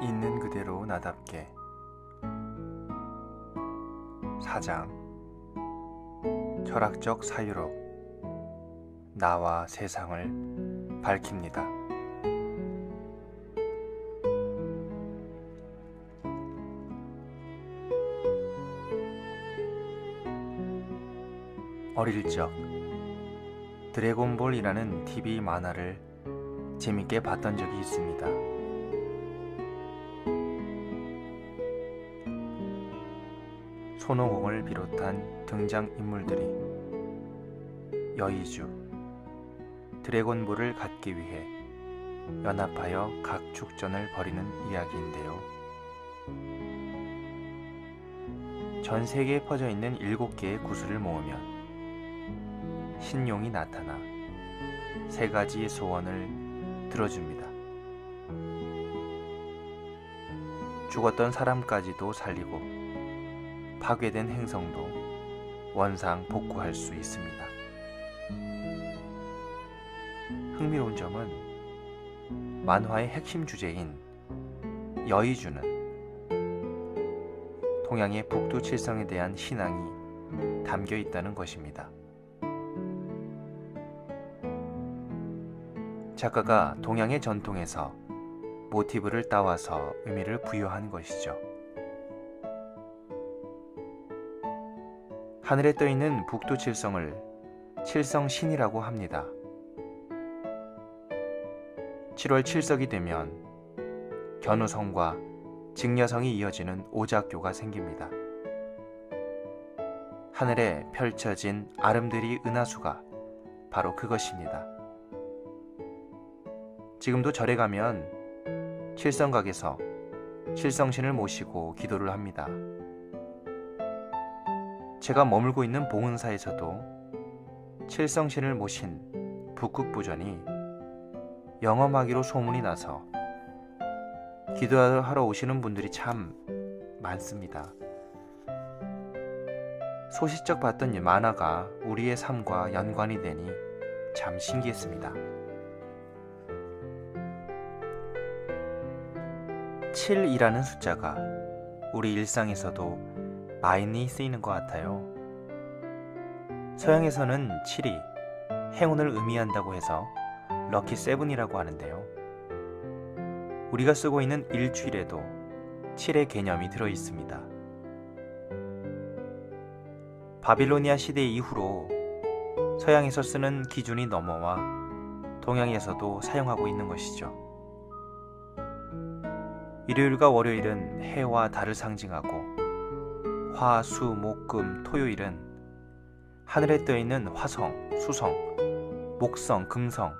있는 그대로 나답게. 4장. 철학적 사유로 나와 세상을 밝힙니다. 어릴 적 드래곤볼이라는 TV 만화를 재밌게 봤던 적이 있습니다. 손오공을 비롯한 등장인물들이 여의주, 드래곤볼을 갖기 위해 연합하여 각축전을 벌이는 이야기인데요. 전 세계에 퍼져 있는 7개의 구슬을 모으면 신용이 나타나 3가지의 소원을 들어줍니다. 죽었던 사람까지도 살리고 파괴된 행성도 원상 복구할 수 있습니다. 흥미로운 점은 만화의 핵심 주제인 여의주는 동양의 북두칠성에 대한 신앙이 담겨 있다는 것입니다. 작가가 동양의 전통에서 모티브를 따와서 의미를 부여한 것이죠. 하늘에 떠있는 북두칠성을 칠성신이라고 합니다. 7월 7석이 되면 견우성과 직녀성이 이어지는 오작교가 생깁니다. 하늘에 펼쳐진 아름드리 은하수가 바로 그것입니다. 지금도 절에 가면 칠성각에서 칠성신을 모시고 기도를 합니다. 제가 머물고 있는 봉은사에서도 칠성신을 모신 북극부전이 영험하기로 소문이 나서 기도하러 오시는 분들이 참 많습니다. 소시적 봤던 만화가 우리의 삶과 연관이 되니 참 신기했습니다. 7이라는 숫자가 우리 일상에서도 많이 쓰이는 것 같아요. 서양에서는 7이 행운을 의미한다고 해서 럭키 세븐이라고 하는데요. 우리가 쓰고 있는 일주일에도 7의 개념이 들어 있습니다. 바빌로니아 시대 이후로 서양에서 쓰는 기준이 넘어와 동양에서도 사용하고 있는 것이죠. 일요일과 월요일은 해와 달을 상징하고 화, 수, 목, 금, 토요일은 하늘에 떠있는 화성, 수성, 목성, 금성,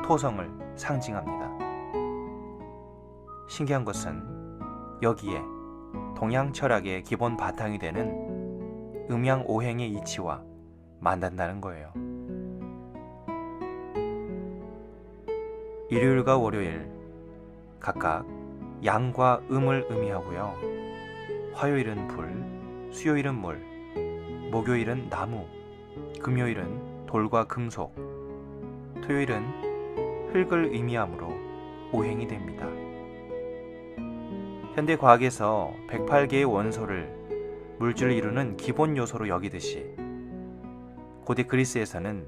토성을 상징합니다. 신기한 것은 여기에 동양 철학의 기본 바탕이 되는 음양오행의 이치와 만난다는 거예요. 일요일과 월요일 각각 양과 음을 의미하고요. 화요일은 불, 수요일은 물, 목요일은 나무, 금요일은 돌과 금속, 토요일은 흙을 의미하므로 오행이 됩니다. 현대 과학에서 108개의 원소를 물질을 이루는 기본 요소로 여기듯이 고대 그리스에서는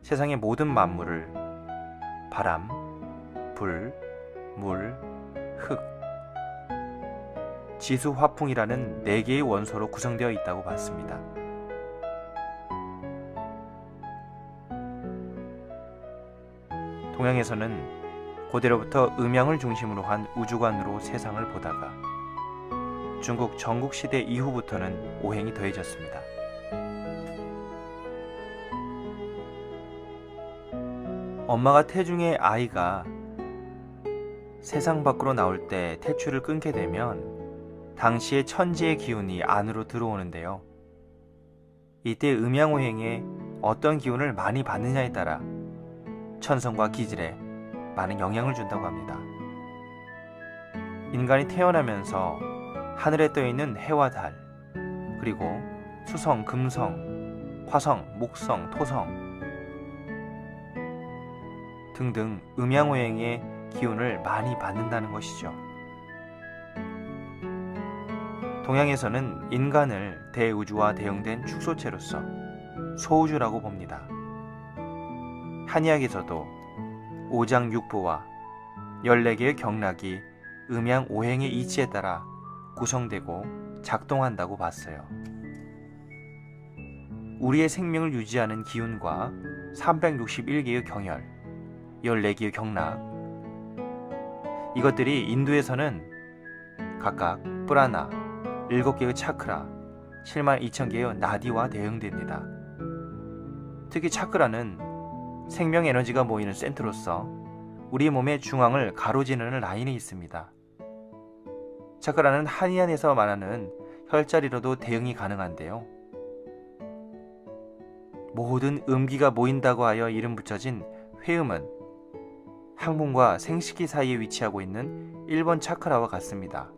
세상의 모든 만물을 바람, 불, 물, 흙, 지수, 화풍이라는 4개의 원소로 구성되어 있다고 봤습니다. 동양에서는 고대로부터 음양을 중심으로 한 우주관으로 세상을 보다가 중국 전국시대 이후부터는 오행이 더해졌습니다. 엄마가 태중의 아이가 세상 밖으로 나올 때 태출을 끊게 되면 당시의 천지의 기운이 안으로 들어오는데요. 이때 음양오행에 어떤 기운을 많이 받느냐에 따라 천성과 기질에 많은 영향을 준다고 합니다. 인간이 태어나면서 하늘에 떠있는 해와 달, 그리고 수성, 금성, 화성, 목성, 토성 등등 음양오행의 기운을 많이 받는다는 것이죠. 동양에서는 인간을 대우주와 대응된 축소체로서 소우주라고 봅니다. 한의학에서도 오장육부와 14개의 경락이 음양 오행의 이치에 따라 구성되고 작동한다고 봤어요. 우리의 생명을 유지하는 기운과 361개의 경혈, 14개의 경락, 이것들이 인도에서는 각각 프라나, 7개의 차크라, 72,000개의 나디와 대응됩니다. 특히 차크라는 생명 에너지가 모이는 센터로서 우리 몸의 중앙을 가로지르는 라인에 있습니다. 차크라는 한의안에서 말하는 혈자리로도 대응이 가능한데요. 모든 음기가 모인다고 하여 이름 붙여진 회음은 항문과 생식기 사이에 위치하고 있는 1번 차크라와 같습니다.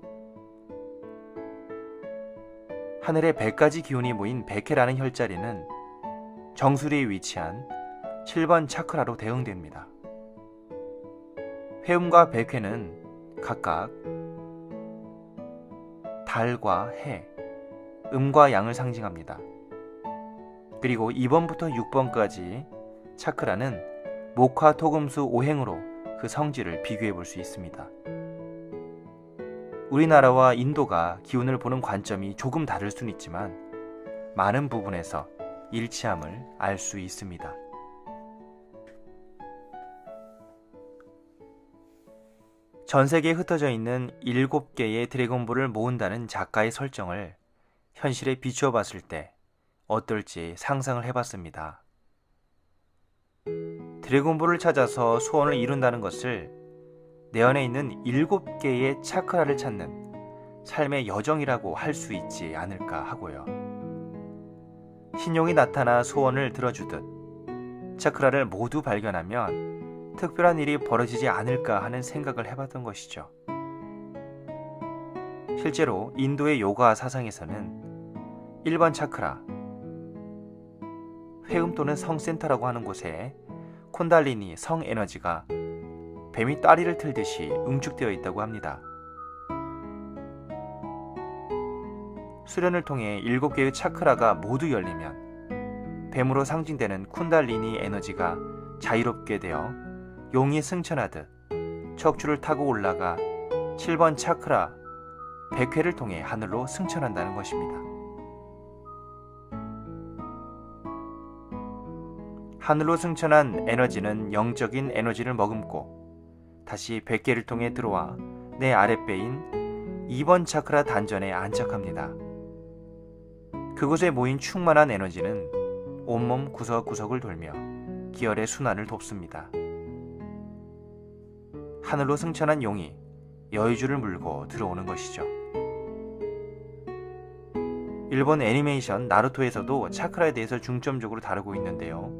하늘에 100가지 기운이 모인 백회라는 혈자리는 정수리에 위치한 7번 차크라로 대응됩니다. 회음과 백회는 각각 달과 해, 음과 양을 상징합니다. 그리고 2번부터 6번까지 차크라는 목화 토금수 오행으로 그 성질을 비교해 볼 수 있습니다. 우리나라와 인도가 기운을 보는 관점이 조금 다를 수는 있지만 많은 부분에서 일치함을 알 수 있습니다. 전 세계에 흩어져 있는 7개의 드래곤볼을 모은다는 작가의 설정을 현실에 비추어 봤을 때 어떨지 상상을 해봤습니다. 드래곤볼을 찾아서 소원을 이룬다는 것을 내 안에 있는 7개의 차크라를 찾는 삶의 여정이라고 할 수 있지 않을까 하고요. 신용이 나타나 소원을 들어주듯 차크라를 모두 발견하면 특별한 일이 벌어지지 않을까 하는 생각을 해봤던 것이죠. 실제로 인도의 요가 사상에서는 1번 차크라, 회음 또는 성센터라고 하는 곳에 콘달리니 성에너지가 뱀이 따리를 틀듯이 응축되어 있다고 합니다. 수련을 통해 7개의 차크라가 모두 열리면 뱀으로 상징되는 쿤달리니 에너지가 자유롭게 되어 용이 승천하듯 척추를 타고 올라가 7번 차크라 100회를 통해 하늘로 승천한다는 것입니다. 하늘로 승천한 에너지는 영적인 에너지를 머금고 다시 100개를 통해 들어와 내 아랫배인 2번 차크라 단전에 안착합니다. 그곳에 모인 충만한 에너지는 온몸 구석구석을 돌며 기혈의 순환을 돕습니다. 하늘로 승천한 용이 여의주를 물고 들어오는 것이죠. 일본 애니메이션 나루토에서도 차크라에 대해서 중점적으로 다루고 있는데요.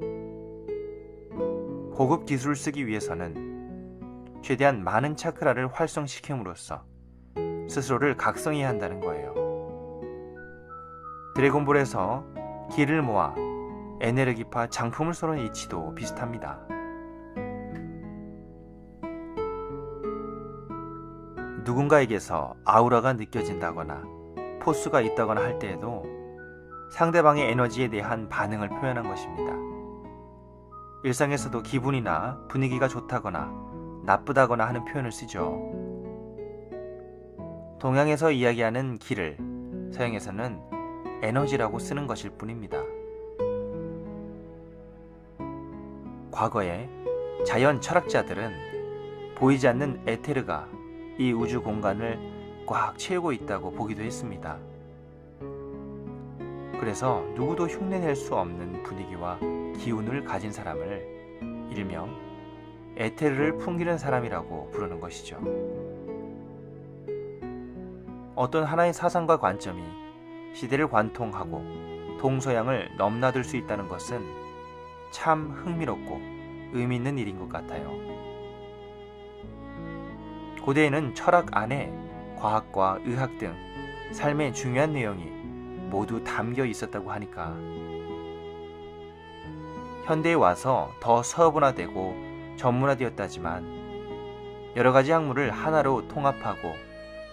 고급 기술을 쓰기 위해서는 최대한 많은 차크라를 활성시킴으로써 스스로를 각성해야 한다는 거예요. 드래곤볼에서 기를 모아 에네르기파 장품을 쏘는 이치도 비슷합니다. 누군가에게서 아우라가 느껴진다거나 포스가 있다거나 할 때에도 상대방의 에너지에 대한 반응을 표현한 것입니다. 일상에서도 기분이나 분위기가 좋다거나 나쁘다거나 하는 표현을 쓰죠. 동양에서 이야기하는 기를 서양에서는 에너지라고 쓰는 것일 뿐입니다. 과거에 자연 철학자들은 보이지 않는 에테르가 이 우주 공간을 꽉 채우고 있다고 보기도 했습니다. 그래서 누구도 흉내낼 수 없는 분위기와 기운을 가진 사람을 일명 에테르를 풍기는 사람이라고 부르는 것이죠. 어떤 하나의 사상과 관점이 시대를 관통하고 동서양을 넘나들 수 있다는 것은 참 흥미롭고 의미 있는 일인 것 같아요. 고대에는 철학 안에 과학과 의학 등 삶의 중요한 내용이 모두 담겨 있었다고 하니까 현대에 와서 더 서분화되고 전문화되었다지만 여러 가지 학문을 하나로 통합하고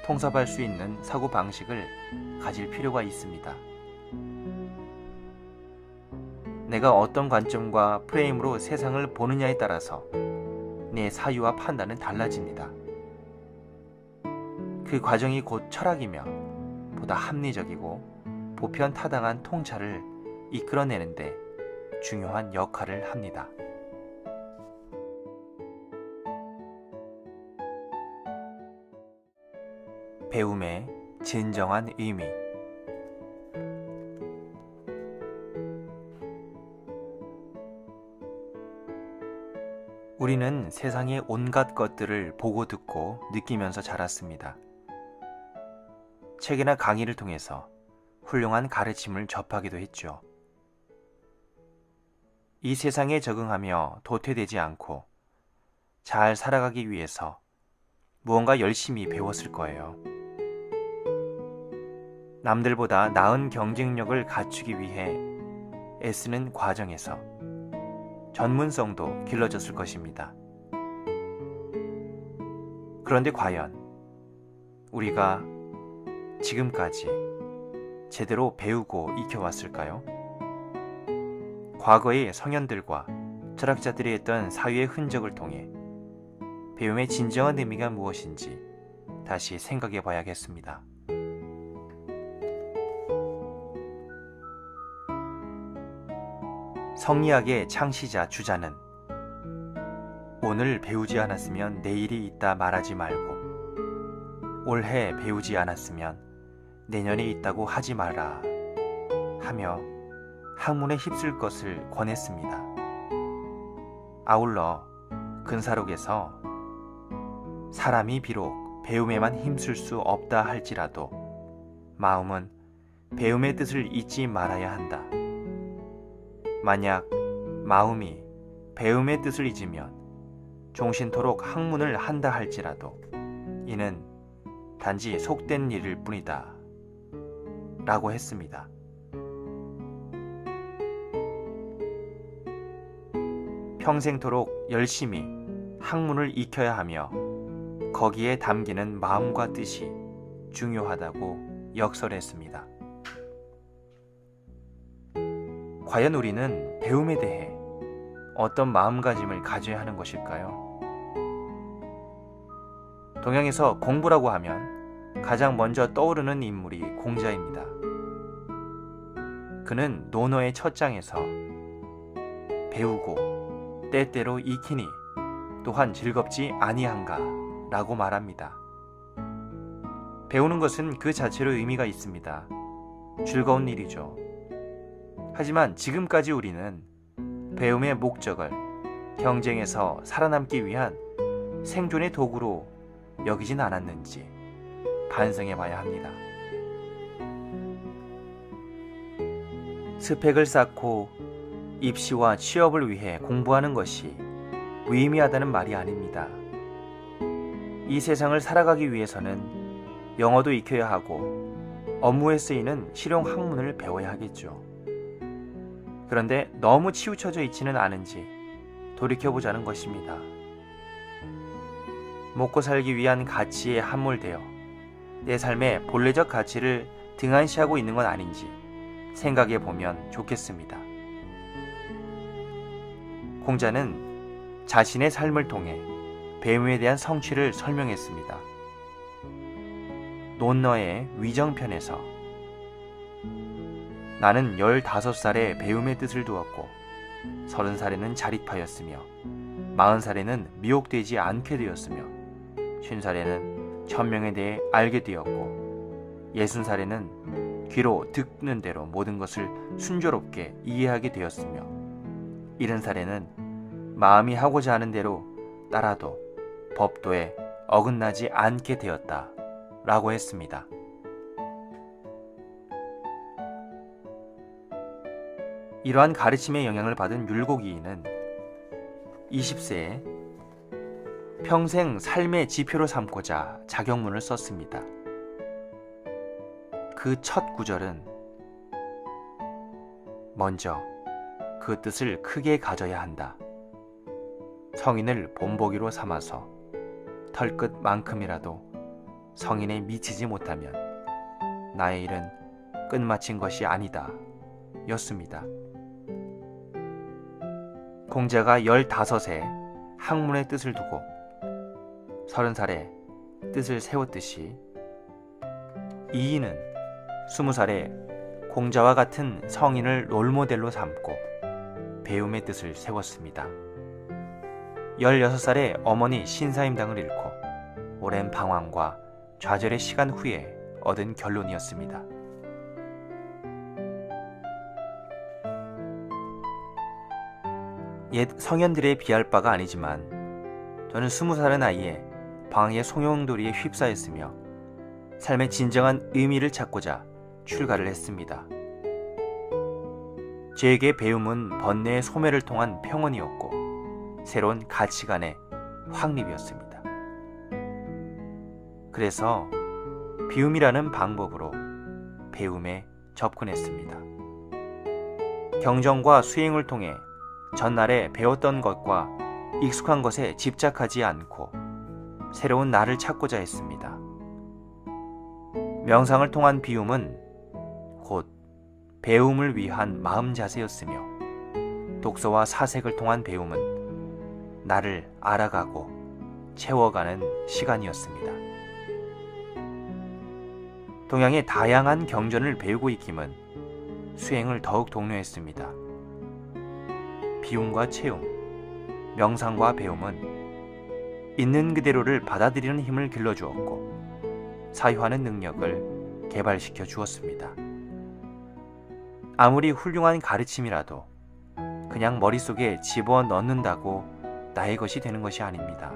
통섭할 수 있는 사고방식을 가질 필요가 있습니다. 내가 어떤 관점과 프레임으로 세상을 보느냐에 따라서 내 사유와 판단은 달라집니다. 그 과정이 곧 철학이며 보다 합리적이고 보편타당한 통찰을 이끌어내는데 중요한 역할을 합니다. 배움의 진정한 의미. 우리는 세상의 온갖 것들을 보고 듣고 느끼면서 자랐습니다. 책이나 강의를 통해서 훌륭한 가르침을 접하기도 했죠. 이 세상에 적응하며 도태되지 않고 잘 살아가기 위해서 무언가 열심히 배웠을 거예요. 남들보다 나은 경쟁력을 갖추기 위해 애쓰는 과정에서 전문성도 길러졌을 것입니다. 그런데 과연 우리가 지금까지 제대로 배우고 익혀왔을까요? 과거의 성현들과 철학자들이 했던 사유의 흔적을 통해 배움의 진정한 의미가 무엇인지 다시 생각해 봐야겠습니다. 성리학의 창시자 주자는 오늘 배우지 않았으면 내일이 있다 말하지 말고 올해 배우지 않았으면 내년에 있다고 하지 마라 하며 학문에 휩쓸 것을 권했습니다. 아울러 근사록에서 사람이 비록 배움에만 힘쓸 수 없다 할지라도 마음은 배움의 뜻을 잊지 말아야 한다. 만약 마음이 배움의 뜻을 잊으면 종신토록 학문을 한다 할지라도 이는 단지 속된 일일 뿐이다 라고 했습니다. 평생토록 열심히 학문을 익혀야 하며 거기에 담기는 마음과 뜻이 중요하다고 역설했습니다. 과연 우리는 배움에 대해 어떤 마음가짐을 가져야 하는 것일까요? 동양에서 공부라고 하면 가장 먼저 떠오르는 인물이 공자입니다. 그는 논어의 첫 장에서 배우고 때때로 익히니 또한 즐겁지 아니한가 라고 말합니다. 배우는 것은 그 자체로 의미가 있습니다. 즐거운 일이죠. 하지만 지금까지 우리는 배움의 목적을 경쟁에서 살아남기 위한 생존의 도구로 여기진 않았는지 반성해 봐야 합니다. 스펙을 쌓고 입시와 취업을 위해 공부하는 것이 무의미하다는 말이 아닙니다. 이 세상을 살아가기 위해서는 영어도 익혀야 하고 업무에 쓰이는 실용 학문을 배워야 하겠죠. 그런데 너무 치우쳐져 있지는 않은지 돌이켜보자는 것입니다. 먹고 살기 위한 가치에 함몰되어 내 삶의 본래적 가치를 등한시하고 있는 건 아닌지 생각해 보면 좋겠습니다. 공자는 자신의 삶을 통해 배움에 대한 성취를 설명했습니다. 논어의 위정편에서 나는 15살에 배움의 뜻을 두었고 30살에는 자립하였으며 40살에는 미혹되지 않게 되었으며 50살에는 천명에 대해 알게 되었고 60살에는 귀로 듣는 대로 모든 것을 순조롭게 이해하게 되었으며 70살에는 마음이 하고자 하는 대로 따라도 법도에 어긋나지 않게 되었다 라고 했습니다. 이러한 가르침의 영향을 받은 율곡이인은 20세에 평생 삶의 지표로 삼고자 자격문을 썼습니다. 그 첫 구절은 먼저 그 뜻을 크게 가져야 한다. 성인을 본보기로 삼아서 털끝만큼이라도 성인에 미치지 못하면 나의 일은 끝마친 것이 아니다 였습니다. 공자가 15세 학문의 뜻을 두고 30살에 뜻을 세웠듯이 이인은 20살에 공자와 같은 성인을 롤모델로 삼고 배움의 뜻을 세웠습니다. 16살에 어머니 신사임당을 잃고 오랜 방황과 좌절의 시간 후에 얻은 결론이었습니다. 옛 성현들에 비할 바가 아니지만 저는 20살의 나이에 방황의 송용돌이에 휩싸였으며 삶의 진정한 의미를 찾고자 출가를 했습니다. 저에게 배움은 번뇌의 소멸을 통한 평온이었고 새로운 가치관의 확립이었습니다. 그래서 비움이라는 방법으로 배움에 접근했습니다. 경전과 수행을 통해 전날에 배웠던 것과 익숙한 것에 집착하지 않고 새로운 나를 찾고자 했습니다. 명상을 통한 비움은 곧 배움을 위한 마음 자세였으며 독서와 사색을 통한 배움은 나를 알아가고 채워가는 시간이었습니다. 동양의 다양한 경전을 배우고 익힘은 수행을 더욱 독려했습니다. 비움과 채움, 명상과 배움은 있는 그대로를 받아들이는 힘을 길러주었고 사유하는 능력을 개발시켜 주었습니다. 아무리 훌륭한 가르침이라도 그냥 머릿속에 집어넣는다고 나의 것이 되는 것이 아닙니다.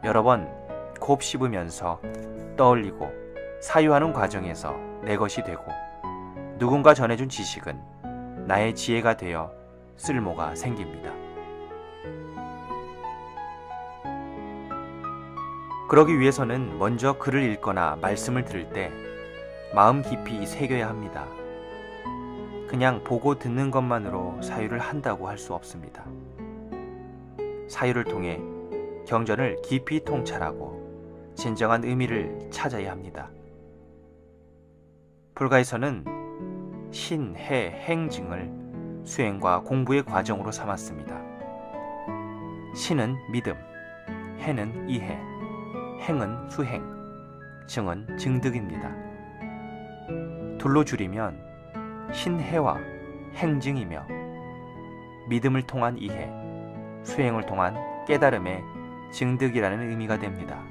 여러 번 곱씹으면서 떠올리고 사유하는 과정에서 내 것이 되고 누군가 전해준 지식은 나의 지혜가 되어 쓸모가 생깁니다. 그러기 위해서는 먼저 글을 읽거나 말씀을 들을 때 마음 깊이 새겨야 합니다. 그냥 보고 듣는 것만으로 사유를 한다고 할 수 없습니다. 사유를 통해 경전을 깊이 통찰하고 진정한 의미를 찾아야 합니다. 불가에서는 신, 해, 행증을 수행과 공부의 과정으로 삼았습니다. 신은 믿음, 해는 이해, 행은 수행, 증은 증득입니다. 둘로 줄이면 신해와 행증이며 믿음을 통한 이해, 수행을 통한 깨달음의 증득이라는 의미가 됩니다.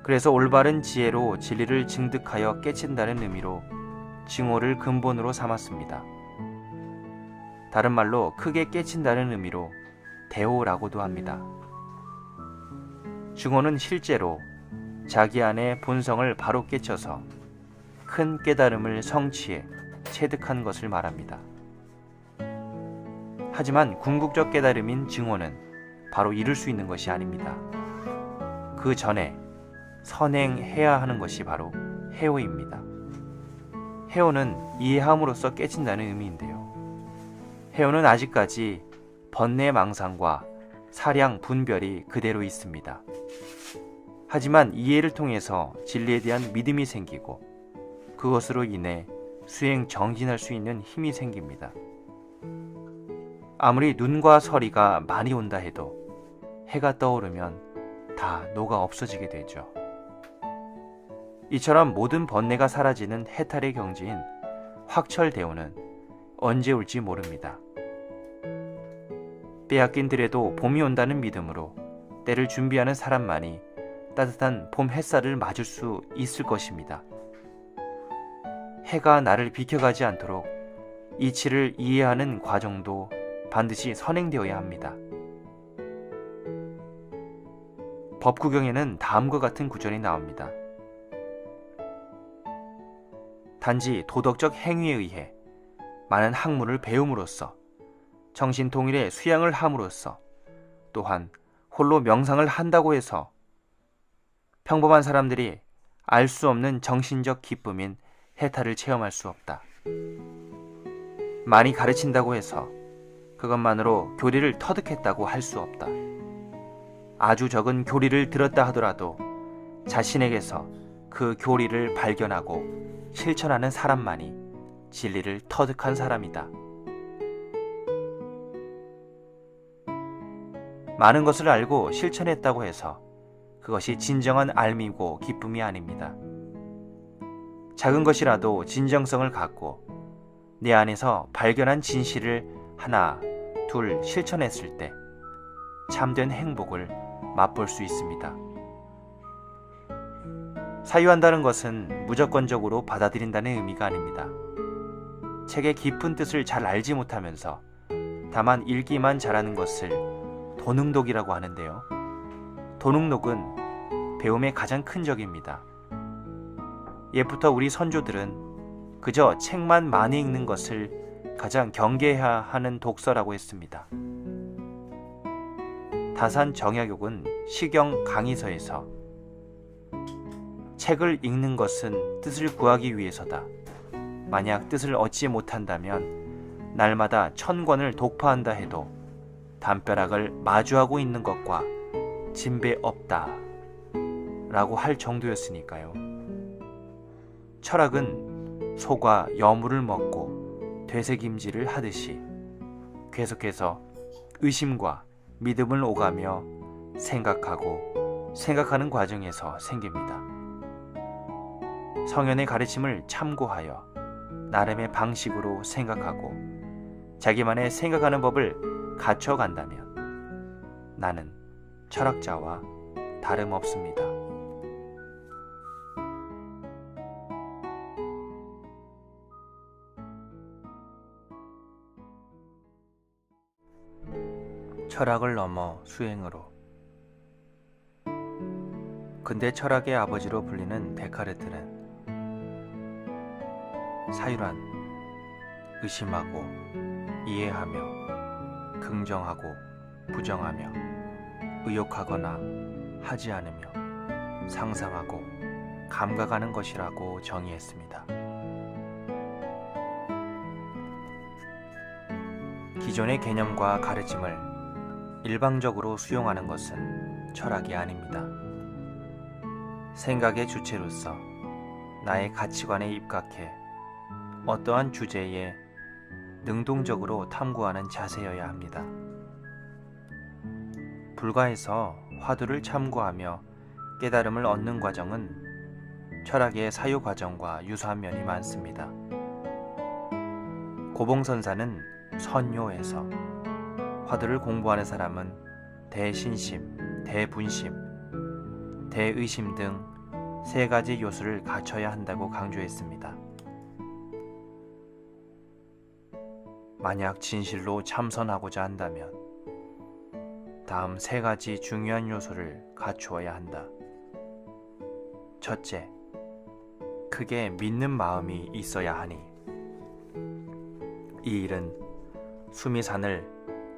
그래서 올바른 지혜로 진리를 증득하여 깨친다는 의미로 증오를 근본으로 삼았습니다. 다른 말로 크게 깨친다는 의미로 대오라고도 합니다. 증오는 실제로 자기 안의 본성을 바로 깨쳐서 큰 깨달음을 성취해 체득한 것을 말합니다. 하지만 궁극적 깨달음인 증오는 바로 이룰 수 있는 것이 아닙니다. 그 전에 선행해야 하는 것이 바로 해오입니다. 해오는 이해함으로써 깨친다는 의미인데요. 해오는 아직까지 번뇌 망상과 사량 분별이 그대로 있습니다. 하지만 이해를 통해서 진리에 대한 믿음이 생기고 그것으로 인해 수행 정진할 수 있는 힘이 생깁니다. 아무리 눈과 서리가 많이 온다 해도 해가 떠오르면 다 녹아 없어지게 되죠. 이처럼 모든 번뇌가 사라지는 해탈의 경지인 확철대오는 언제 올지 모릅니다. 빼앗긴 들에도 봄이 온다는 믿음으로 때를 준비하는 사람만이 따뜻한 봄 햇살을 맞을 수 있을 것입니다. 해가 나를 비켜가지 않도록 이치를 이해하는 과정도 반드시 선행되어야 합니다. 법구경에는 다음과 같은 구절이 나옵니다. 단지 도덕적 행위에 의해 많은 학문을 배움으로써 정신통일의 수양을 함으로써 또한 홀로 명상을 한다고 해서 평범한 사람들이 알 수 없는 정신적 기쁨인 해탈을 체험할 수 없다. 많이 가르친다고 해서 그것만으로 교리를 터득했다고 할 수 없다. 아주 적은 교리를 들었다 하더라도 자신에게서 그 교리를 발견하고 실천하는 사람만이 진리를 터득한 사람이다. 많은 것을 알고 실천했다고 해서 그것이 진정한 알미고 기쁨이 아닙니다. 작은 것이라도 진정성을 갖고 내 안에서 발견한 진실을 하나, 둘 실천했을 때 참된 행복을 맛볼 수 있습니다. 사유한다는 것은 무조건적으로 받아들인다는 의미가 아닙니다. 책의 깊은 뜻을 잘 알지 못하면서 다만 읽기만 잘하는 것을 도능독이라고 하는데요. 도능독은 배움의 가장 큰 적입니다. 옛부터 우리 선조들은 그저 책만 많이 읽는 것을 가장 경계해야 하는 독서라고 했습니다. 다산 정약용은 시경 강의서에서 책을 읽는 것은 뜻을 구하기 위해서다. 만약 뜻을 얻지 못한다면 날마다 1000권을 독파한다 해도 담벼락을 마주하고 있는 것과 진배 없다 라고 할 정도였으니까요. 철학은 소가 여물을 먹고 되새김질을 하듯이 계속해서 의심과 믿음을 오가며 생각하는 과정에서 생깁니다. 성현의 가르침을 참고하여 나름의 방식으로 생각하고 자기만의 생각하는 법을 갖춰간다면 나는 철학자와 다름없습니다. 철학을 넘어 수행으로. 근대 철학의 아버지로 불리는 데카르트는 사유란 의심하고 이해하며 긍정하고 부정하며 의욕하거나 하지 않으며 상상하고 감각하는 것이라고 정의했습니다. 기존의 개념과 가르침을 일방적으로 수용하는 것은 철학이 아닙니다. 생각의 주체로서 나의 가치관에 입각해 어떠한 주제에 능동적으로 탐구하는 자세여야 합니다. 불가에서 화두를 참고하며 깨달음을 얻는 과정은 철학의 사유 과정과 유사한 면이 많습니다. 고봉선사는 선요에서 화두를 공부하는 사람은 대신심, 대분심, 대의심 등 3가지 요소를 갖춰야 한다고 강조했습니다. 만약 진실로 참선하고자 한다면 다음 3가지 중요한 요소를 갖추어야 한다. 첫째, 크게 믿는 마음이 있어야 하니 이 일은 숨이 산을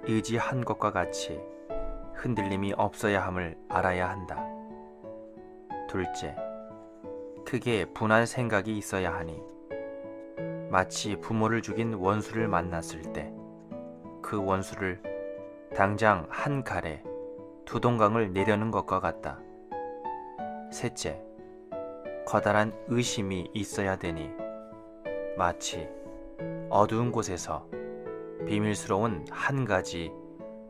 의지한 것과 같이 흔들림이 없어야 함을 알아야 한다. 둘째, 크게 분할 생각이 있어야 하니 마치 부모를 죽인 원수를 만났을 때 그 원수를 당장 한 칼에 두 동강을 내려는 것과 같다. 셋째, 커다란 의심이 있어야 되니 마치 어두운 곳에서 비밀스러운 한 가지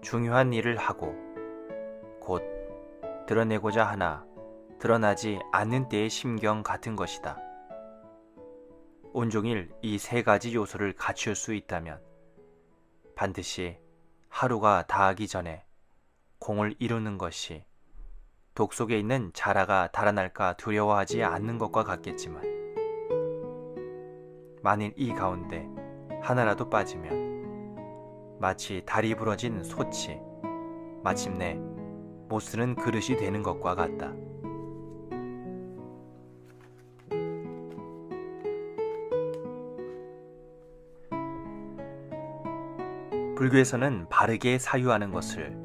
중요한 일을 하고 곧 드러내고자 하나 드러나지 않는 때의 심경 같은 것이다. 온종일 이 3가지 요소를 갖출 수 있다면 반드시 하루가 다하기 전에 공을 이루는 것이 독 속에 있는 자라가 달아날까 두려워하지 않는 것과 같겠지만 만일 이 가운데 하나라도 빠지면 마치 다리 부러진 솥이 마침내 못 쓰는 그릇이 되는 것과 같다. 불교에서는 바르게 사유하는 것을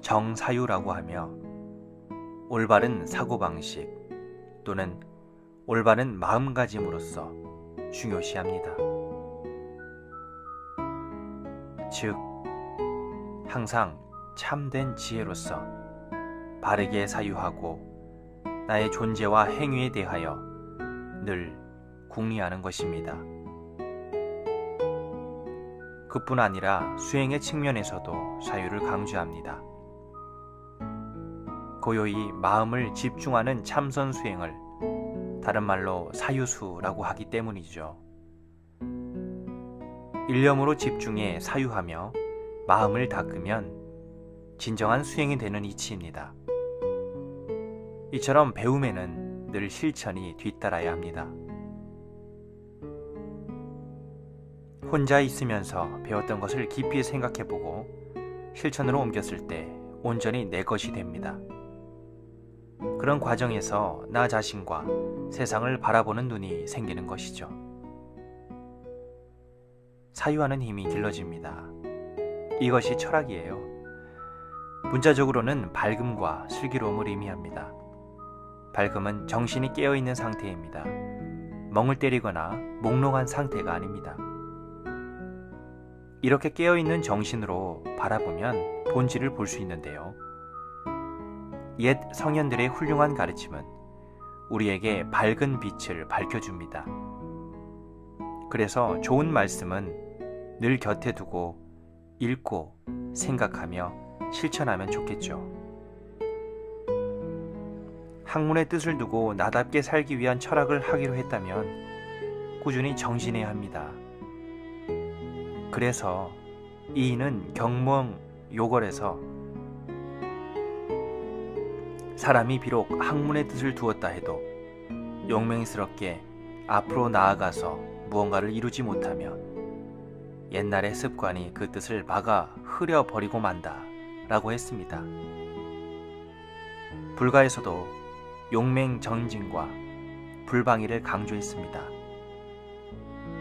정사유라고 하며 올바른 사고방식 또는 올바른 마음가짐으로써 중요시합니다. 즉, 항상 참된 지혜로서 바르게 사유하고 나의 존재와 행위에 대하여 늘 궁리하는 것입니다. 그뿐 아니라 수행의 측면에서도 사유를 강조합니다. 고요히 마음을 집중하는 참선 수행을 다른 말로 사유수라고 하기 때문이죠. 일념으로 집중해 사유하며 마음을 닦으면 진정한 수행이 되는 이치입니다. 이처럼 배움에는 늘 실천이 뒤따라야 합니다. 혼자 있으면서 배웠던 것을 깊이 생각해보고 실천으로 옮겼을 때 온전히 내 것이 됩니다. 그런 과정에서 나 자신과 세상을 바라보는 눈이 생기는 것이죠. 사유하는 힘이 길러집니다. 이것이 철학이에요. 문자적으로는 밝음과 슬기로움을 의미합니다. 밝음은 정신이 깨어있는 상태입니다. 멍을 때리거나 몽롱한 상태가 아닙니다. 이렇게 깨어있는 정신으로 바라보면 본질을 볼 수 있는데요. 옛 성현들의 훌륭한 가르침은 우리에게 밝은 빛을 밝혀줍니다. 그래서 좋은 말씀은 늘 곁에 두고 읽고 생각하며 실천하면 좋겠죠. 학문의 뜻을 두고 나답게 살기 위한 철학을 하기로 했다면 꾸준히 정진해야 합니다. 그래서 이인은 경몽요걸에서 사람이 비록 학문의 뜻을 두었다 해도 용맹스럽게 앞으로 나아가서 무언가를 이루지 못하면 옛날의 습관이 그 뜻을 막아 흐려버리고 만다 라고 했습니다. 불가에서도 용맹정진과 불방위를 강조했습니다.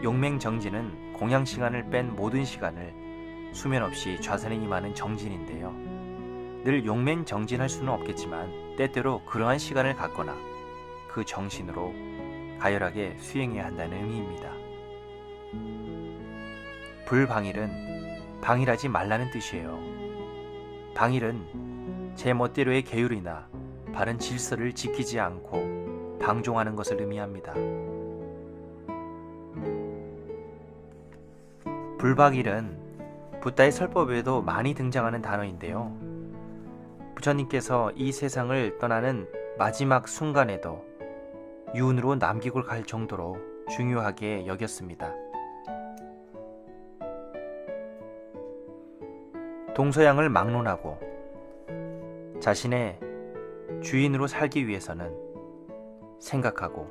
용맹정진은 공양시간을 뺀 모든 시간을 수면 없이 좌선에 임하는 정진인데요. 늘 용맹정진할 수는 없겠지만 때때로 그러한 시간을 갖거나 그 정신으로 가열하게 수행해야 한다는 의미입니다. 불방일은 방일하지 말라는 뜻이에요. 방일은 제 멋대로의 계율이나 바른 질서를 지키지 않고 방종하는 것을 의미합니다. 불방일은 붓다의 설법에도 많이 등장하는 단어인데요. 부처님께서 이 세상을 떠나는 마지막 순간에도 유운으로 남기고 갈 정도로 중요하게 여겼습니다. 동서양을 막론하고 자신의 주인으로 살기 위해서는 생각하고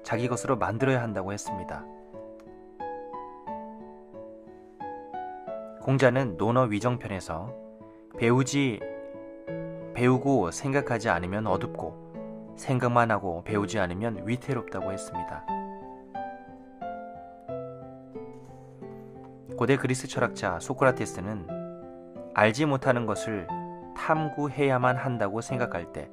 자기 것으로 만들어야 한다고 했습니다. 공자는 논어 위정편에서 배우고 생각하지 않으면 어둡고 생각만 하고 배우지 않으면 위태롭다고 했습니다. 고대 그리스 철학자 소크라테스는 알지 못하는 것을 탐구해야만 한다고 생각할 때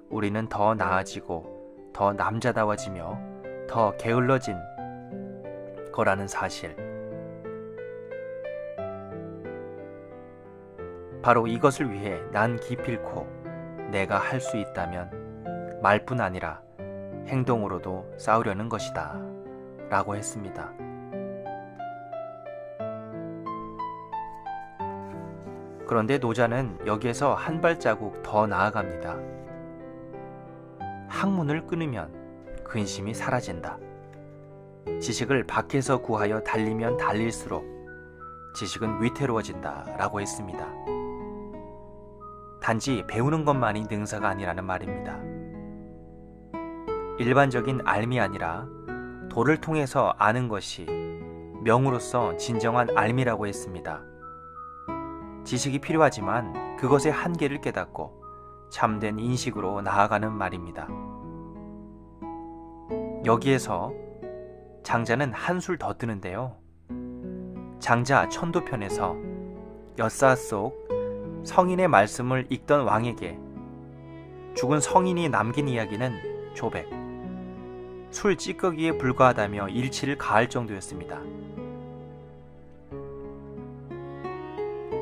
우리는 더 나아지고 더 남자다워지며 더 게을러진 거라는 사실, 바로 이것을 위해 난 기필코 내가 할 수 있다면 말뿐 아니라 행동으로도 싸우려는 것이다 라고 했습니다. 그런데 노자는 여기에서 한 발자국 더 나아갑니다. 학문을 끊으면 근심이 사라진다. 지식을 밖에서 구하여 달리면 달릴수록 지식은 위태로워진다 라고 했습니다. 단지 배우는 것만이 능사가 아니라는 말입니다. 일반적인 알미 아니라 도를 통해서 아는 것이 명으로서 진정한 알미라고 했습니다. 지식이 필요하지만 그것의 한계를 깨닫고 참된 인식으로 나아가는 말입니다. 여기에서 장자는 한술 더 뜨는데요. 장자 천도편에서 엿사 속 성인의 말씀을 읽던 왕에게 죽은 성인이 남긴 이야기는 조백, 술 찌꺼기에 불과하다며 일치를 가할 정도였습니다.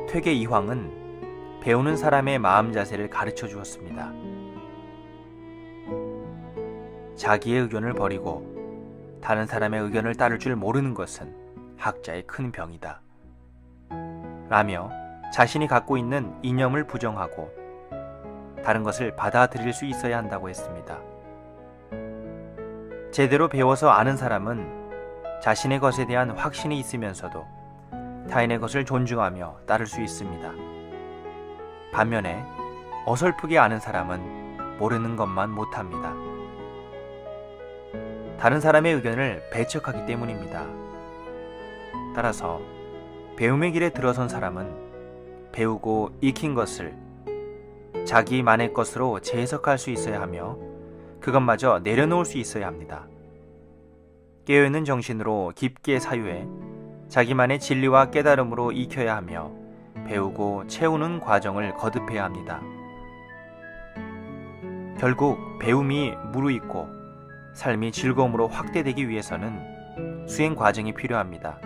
퇴계 이황은 배우는 사람의 마음 자세를 가르쳐 주었습니다. 자기의 의견을 버리고 다른 사람의 의견을 따를 줄 모르는 것은 학자의 큰 병이다 라며 자신이 갖고 있는 이념을 부정하고 다른 것을 받아들일 수 있어야 한다고 했습니다. 제대로 배워서 아는 사람은 자신의 것에 대한 확신이 있으면서도 타인의 것을 존중하며 따를 수 있습니다. 반면에 어설프게 아는 사람은 모르는 것만 못합니다. 다른 사람의 의견을 배척하기 때문입니다. 따라서 배움의 길에 들어선 사람은 배우고 익힌 것을 자기만의 것으로 재해석할 수 있어야 하며 그것마저 내려놓을 수 있어야 합니다. 깨어있는 정신으로 깊게 사유해 자기만의 진리와 깨달음으로 익혀야 하며 배우고 채우는 과정을 거듭해야 합니다. 결국 배움이 무르익고 삶이 즐거움으로 확대되기 위해서는 수행 과정이 필요합니다.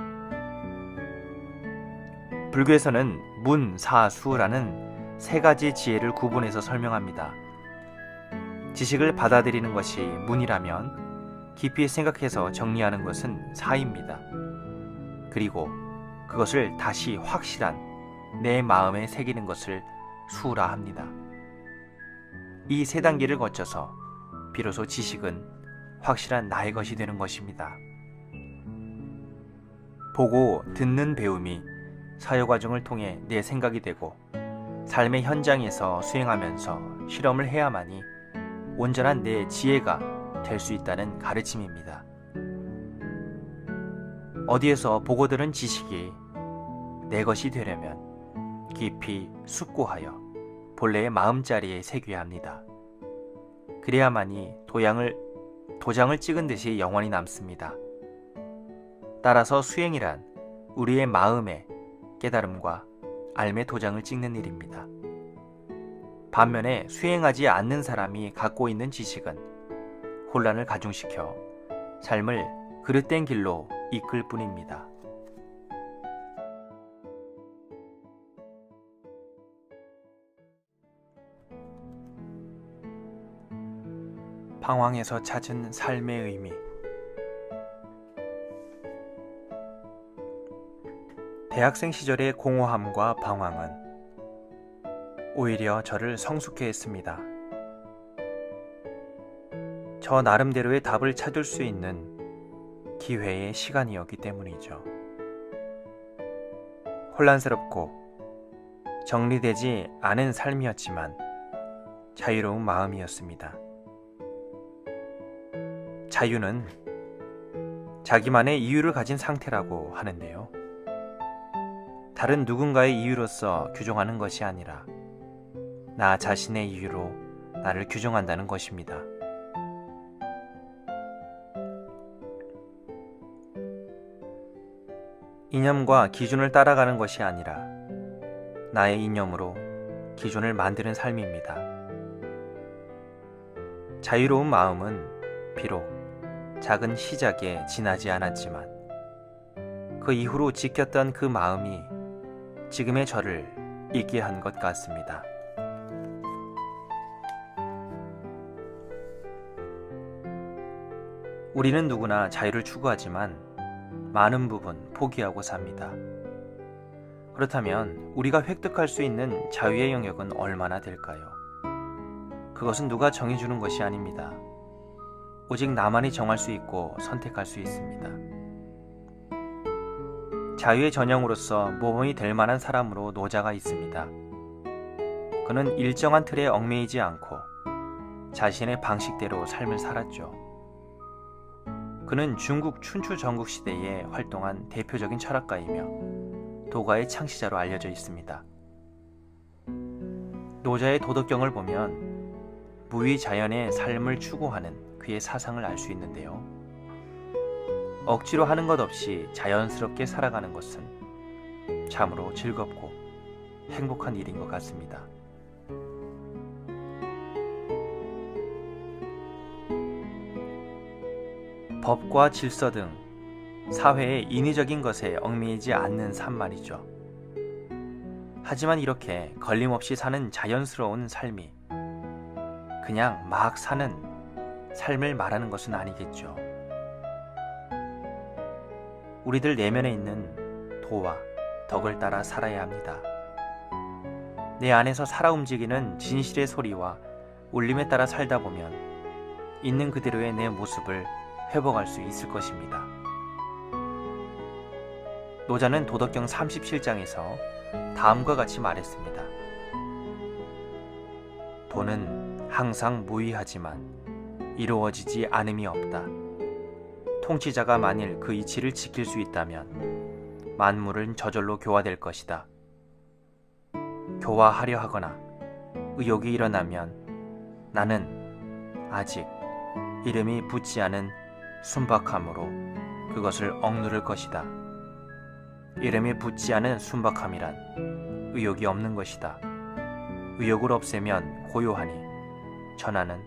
불교에서는 문, 사, 수라는 세 가지 지혜를 구분해서 설명합니다. 지식을 받아들이는 것이 문이라면 깊이 생각해서 정리하는 것은 사입니다. 그리고 그것을 다시 확실한 내 마음에 새기는 것을 수라 합니다. 이 세 단계를 거쳐서 비로소 지식은 확실한 나의 것이 되는 것입니다. 보고 듣는 배움이 사유 과정을 통해 내 생각이 되고 삶의 현장에서 수행하면서 실험을 해야만이 온전한 내 지혜가 될 수 있다는 가르침입니다. 어디에서 보고 들은 지식이 내 것이 되려면 깊이 숙고하여 본래의 마음자리에 새겨야 합니다. 그래야만이 도장을 찍은 듯이 영원히 남습니다. 따라서 수행이란 우리의 마음에 깨달음과 삶의 도장을 찍는 일입니다. 반면에 수행하지 않는 사람이 갖고 있는 지식은 혼란을 가중시켜 삶을 그릇된 길로 이끌 뿐입니다. 방황에서 찾은 삶의 의미. 대학생 시절의 공허함과 방황은 오히려 저를 성숙해 했습니다. 저 나름대로의 답을 찾을 수 있는 기회의 시간이었기 때문이죠. 혼란스럽고 정리되지 않은 삶이었지만 자유로운 마음이었습니다. 자유는 자기만의 이유를 가진 상태라고 하는데요. 다른 누군가의 이유로서 규정하는 것이 아니라 나 자신의 이유로 나를 규정한다는 것입니다. 이념과 기준을 따라가는 것이 아니라 나의 이념으로 기준을 만드는 삶입니다. 자유로운 마음은 비록 작은 시작에 지나지 않았지만 그 이후로 지켰던 그 마음이 지금의 저를 있게 한 것 같습니다. 우리는 누구나 자유를 추구하지만 많은 부분 포기하고 삽니다. 그렇다면 우리가 획득할 수 있는 자유의 영역은 얼마나 될까요? 그것은 누가 정해주는 것이 아닙니다. 오직 나만이 정할 수 있고 선택할 수 있습니다. 자유의 전형으로서 모범이 될 만한 사람으로 노자가 있습니다. 그는 일정한 틀에 얽매이지 않고 자신의 방식대로 삶을 살았죠. 그는 중국 춘추 전국 시대에 활동한 대표적인 철학가이며 도가의 창시자로 알려져 있습니다. 노자의 도덕경을 보면 무위자연의 삶을 추구하는 그의 사상을 알 수 있는데요. 억지로 하는 것 없이 자연스럽게 살아가는 것은 참으로 즐겁고 행복한 일인 것 같습니다. 법과 질서 등 사회의 인위적인 것에 얽매이지 않는 삶 말이죠. 하지만 이렇게 걸림없이 사는 자연스러운 삶이 그냥 막 사는 삶을 말하는 것은 아니겠죠. 우리들 내면에 있는 도와 덕을 따라 살아야 합니다. 내 안에서 살아 움직이는 진실의 소리와 울림에 따라 살다 보면 있는 그대로의 내 모습을 회복할 수 있을 것입니다. 노자는 도덕경 37장에서 다음과 같이 말했습니다. 도는 항상 무의하지만 이루어지지 않음이 없다. 통치자가 만일 그 이치를 지킬 수 있다면 만물은 저절로 교화될 것이다. 교화하려 하거나 의욕이 일어나면 나는 아직 이름이 붙지 않은 순박함으로 그것을 억누를 것이다. 이름이 붙지 않은 순박함이란 의욕이 없는 것이다. 의욕을 없애면 고요하니 천하는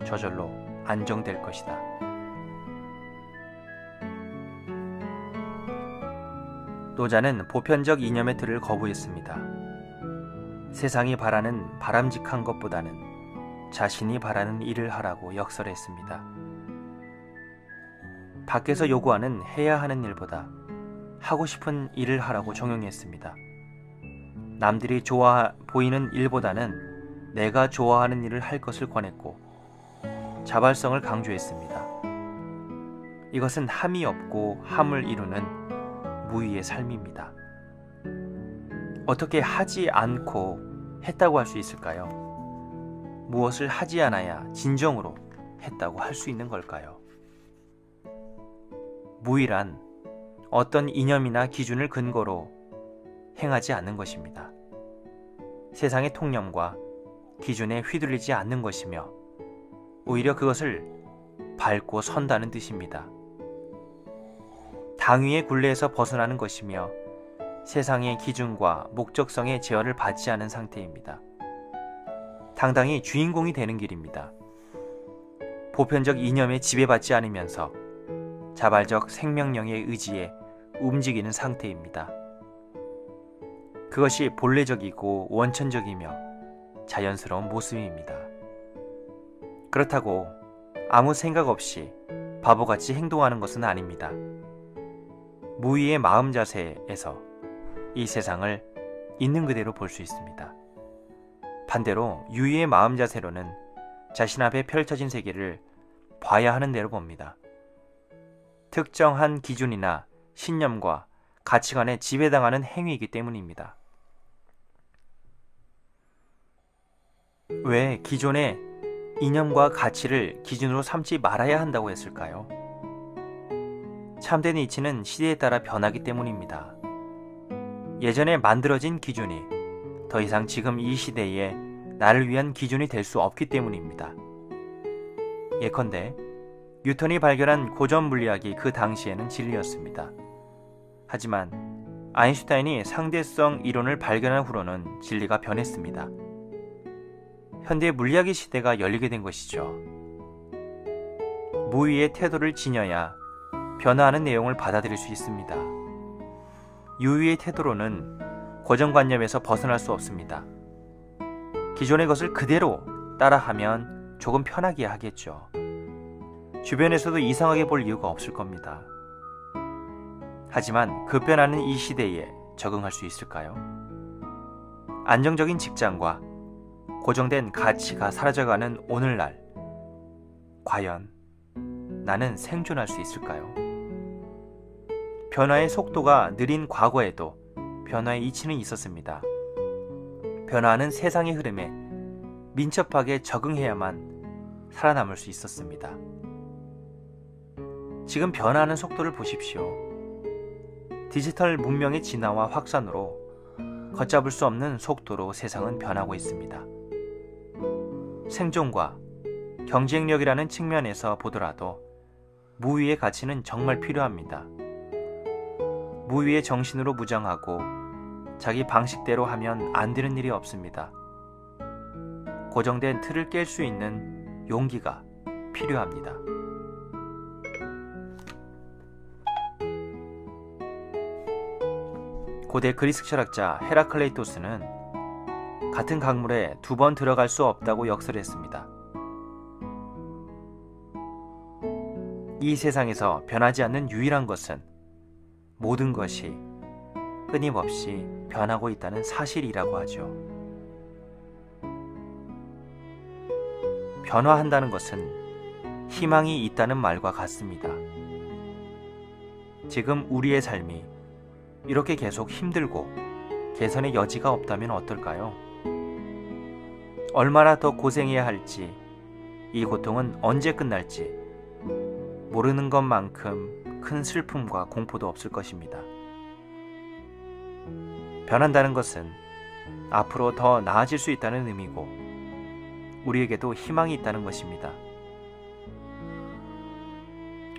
저절로 안정될 것이다. 노자는 보편적 이념의 틀을 거부했습니다. 세상이 바라는 바람직한 것보다는 자신이 바라는 일을 하라고 역설했습니다. 밖에서 요구하는 해야 하는 일보다 하고 싶은 일을 하라고 종용했습니다. 남들이 좋아 보이는 일보다는 내가 좋아하는 일을 할 것을 권했고 자발성을 강조했습니다. 이것은 함이 없고 함을 이루는 무의의 삶입니다. 어떻게 하지 않고 했다고 할 수 있을까요? 무엇을 하지 않아야 진정으로 했다고 할 수 있는 걸까요? 무의란 어떤 이념이나 기준을 근거로 행하지 않는 것입니다. 세상의 통념과 기준에 휘둘리지 않는 것이며 오히려 그것을 밟고 선다는 뜻입니다. 당위의 굴레에서 벗어나는 것이며 세상의 기준과 목적성의 제어를 받지 않은 상태입니다. 당당히 주인공이 되는 길입니다. 보편적 이념에 지배받지 않으면서 자발적 생명력의 의지에 움직이는 상태입니다. 그것이 본래적이고 원천적이며 자연스러운 모습입니다. 그렇다고 아무 생각 없이 바보같이 행동하는 것은 아닙니다. 무의의 마음 자세에서 이 세상을 있는 그대로 볼 수 있습니다. 반대로 유의의 마음 자세로는 자신 앞에 펼쳐진 세계를 봐야 하는 대로 봅니다. 특정한 기준이나 신념과 가치관에 지배당하는 행위이기 때문입니다. 왜 기존의 이념과 가치를 기준으로 삼지 말아야 한다고 했을까요? 참된 이치는 시대에 따라 변하기 때문입니다. 예전에 만들어진 기준이 더 이상 지금 이 시대에 나를 위한 기준이 될 수 없기 때문입니다. 예컨대 뉴턴이 발견한 고전 물리학이 그 당시에는 진리였습니다. 하지만 아인슈타인이 상대성 이론을 발견한 후로는 진리가 변했습니다. 현대 물리학의 시대가 열리게 된 것이죠. 무의의 태도를 지녀야 변화하는 내용을 받아들일 수 있습니다. 유의의 태도로는 고정관념에서 벗어날 수 없습니다. 기존의 것을 그대로 따라하면 조금 편하게 하겠죠. 주변에서도 이상하게 볼 이유가 없을 겁니다. 하지만 급변하는 이 시대에 적응할 수 있을까요? 안정적인 직장과 고정된 가치가 사라져가는 오늘날, 과연 나는 생존할 수 있을까요? 변화의 속도가 느린 과거에도 변화의 이치는 있었습니다. 변화하는 세상의 흐름에 민첩하게 적응해야만 살아남을 수 있었습니다. 지금 변화하는 속도를 보십시오. 디지털 문명의 진화와 확산으로 걷잡을 수 없는 속도로 세상은 변하고 있습니다. 생존과 경쟁력이라는 측면에서 보더라도 무위의 가치는 정말 필요합니다. 무위의 정신으로 무장하고 자기 방식대로 하면 안 되는 일이 없습니다. 고정된 틀을 깰 수 있는 용기가 필요합니다. 고대 그리스 철학자 헤라클레이토스는 같은 강물에 2번 들어갈 수 없다고 역설했습니다. 이 세상에서 변하지 않는 유일한 것은 모든 것이 끊임없이 변하고 있다는 사실이라고 하죠. 변화한다는 것은 희망이 있다는 말과 같습니다. 지금 우리의 삶이 이렇게 계속 힘들고 개선의 여지가 없다면 어떨까요? 얼마나 더 고생해야 할지, 이 고통은 언제 끝날지 모르는 것만큼 큰 슬픔과 공포도 없을 것입니다. 변한다는 것은 앞으로 더 나아질 수 있다는 의미고 우리에게도 희망이 있다는 것입니다.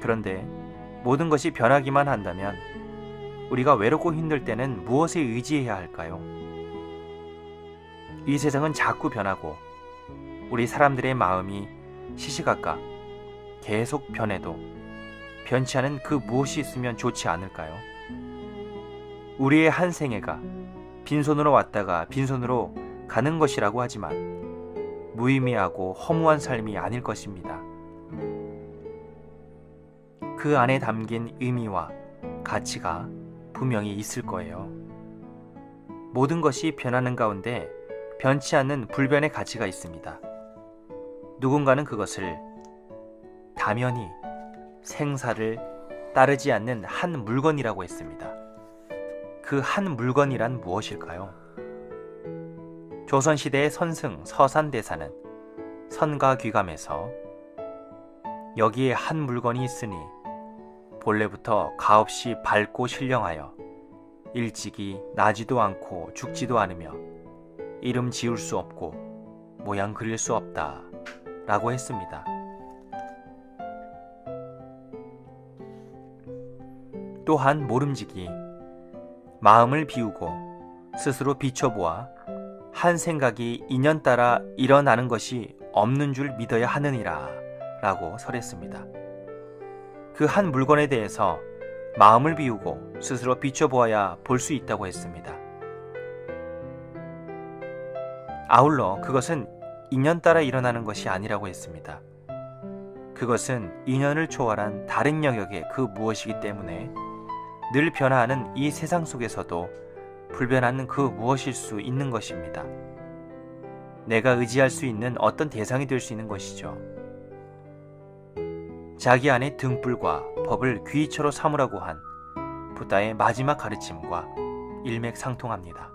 그런데 모든 것이 변하기만 한다면 우리가 외롭고 힘들 때는 무엇에 의지해야 할까요? 이 세상은 자꾸 변하고 우리 사람들의 마음이 시시각각 계속 변해도 변치 않은 그 무엇이 있으면 좋지 않을까요? 우리의 한 생애가 빈손으로 왔다가 빈손으로 가는 것이라고 하지만 무의미하고 허무한 삶이 아닐 것입니다. 그 안에 담긴 의미와 가치가 분명히 있을 거예요. 모든 것이 변하는 가운데 변치 않는 불변의 가치가 있습니다. 누군가는 그것을 다면히 생사를 따르지 않는 한 물건이라고 했습니다. 그 한 물건이란 무엇일까요? 조선시대의 선승 서산대사는 선가 귀감에서 여기에 한 물건이 있으니 본래부터 가없이 밝고 신령하여 일찍이 나지도 않고 죽지도 않으며 이름 지을 수 없고 모양 그릴 수 없다 라고 했습니다. 또한 모름지기 마음을 비우고 스스로 비춰보아 한 생각이 인연 따라 일어나는 것이 없는 줄 믿어야 하느니라 라고 설했습니다. 그 한 물건에 대해서 마음을 비우고 스스로 비춰보아야 볼 수 있다고 했습니다. 아울러 그것은 인연 따라 일어나는 것이 아니라고 했습니다. 그것은 인연을 초월한 다른 영역의 그 무엇이기 때문에 늘 변화하는 이 세상 속에서도 불변하는 그 무엇일 수 있는 것입니다. 내가 의지할 수 있는 어떤 대상이 될 수 있는 것이죠. 자기 안의 등불과 법을 귀처로 삼으라고 한 부다의 마지막 가르침과 일맥상통합니다.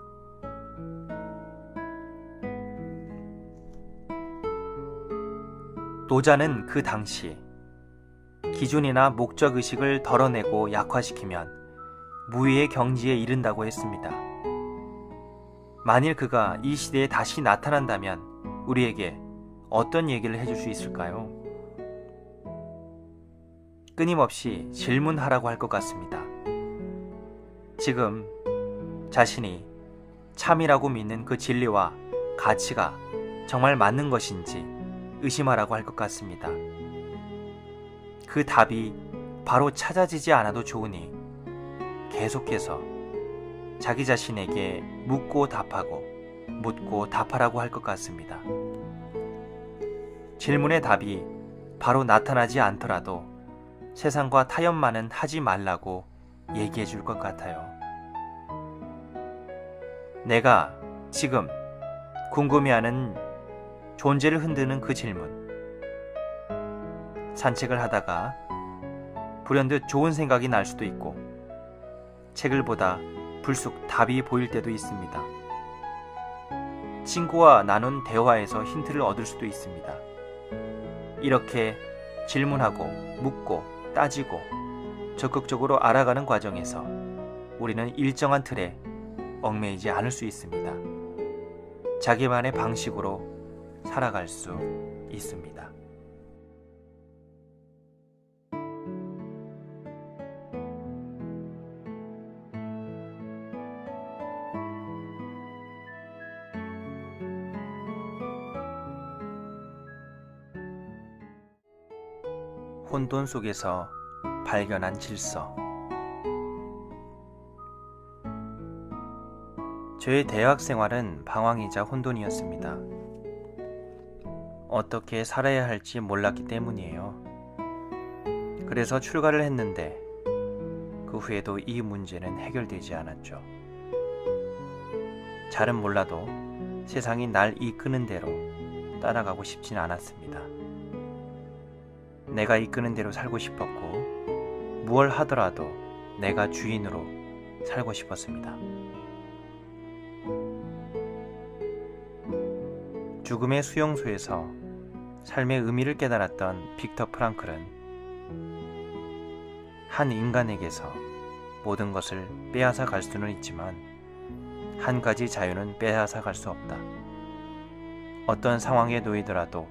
도자는 그 당시 기준이나 목적의식을 덜어내고 약화시키면 무위의 경지에 이른다고 했습니다. 만일 그가 이 시대에 다시 나타난다면 우리에게 어떤 얘기를 해줄 수 있을까요? 끊임없이 질문하라고 할 것 같습니다. 지금 자신이 참이라고 믿는 그 진리와 가치가 정말 맞는 것인지 의심하라고 할 것 같습니다. 그 답이 바로 찾아지지 않아도 좋으니 계속해서 자기 자신에게 묻고 답하고 묻고 답하라고 할 것 같습니다. 질문의 답이 바로 나타나지 않더라도 세상과 타협만은 하지 말라고 얘기해 줄 것 같아요. 내가 지금 궁금해하는 존재를 흔드는 그 질문. 산책을 하다가 불현듯 좋은 생각이 날 수도 있고 책을 보다 불쑥 답이 보일 때도 있습니다. 친구와 나눈 대화에서 힌트를 얻을 수도 있습니다. 이렇게 질문하고 묻고 따지고 적극적으로 알아가는 과정에서 우리는 일정한 틀에 얽매이지 않을 수 있습니다. 자기만의 방식으로 살아갈 수 있습니다. 혼돈 속에서 발견한 질서. 저의 대학 생활은 방황이자 혼돈이었습니다. 어떻게 살아야 할지 몰랐기 때문이에요. 그래서 출가를 했는데 그 후에도 이 문제는 해결되지 않았죠. 잘은 몰라도 세상이 날 이끄는 대로 따라가고 싶진 않았습니다. 내가 이끄는 대로 살고 싶었고 무얼 하더라도 내가 주인으로 살고 싶었습니다. 죽음의 수용소에서 삶의 의미를 깨달았던 빅터 프랑클은 한 인간에게서 모든 것을 빼앗아 갈 수는 있지만 한 가지 자유는 빼앗아 갈 수 없다. 어떤 상황에 놓이더라도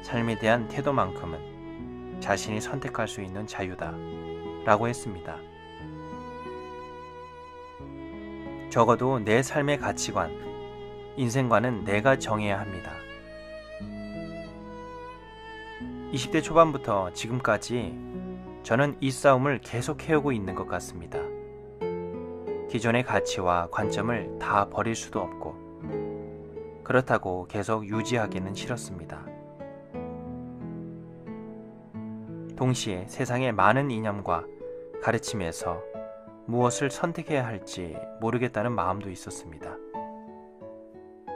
삶에 대한 태도만큼은 자신이 선택할 수 있는 자유다 라고 했습니다. 적어도 내 삶의 가치관, 인생관은 내가 정해야 합니다. 20대 초반부터 지금까지 저는 이 싸움을 계속 해오고 있는 것 같습니다. 기존의 가치와 관점을 다 버릴 수도 없고 그렇다고 계속 유지하기는 싫었습니다. 동시에 세상의 많은 이념과 가르침에서 무엇을 선택해야 할지 모르겠다는 마음도 있었습니다.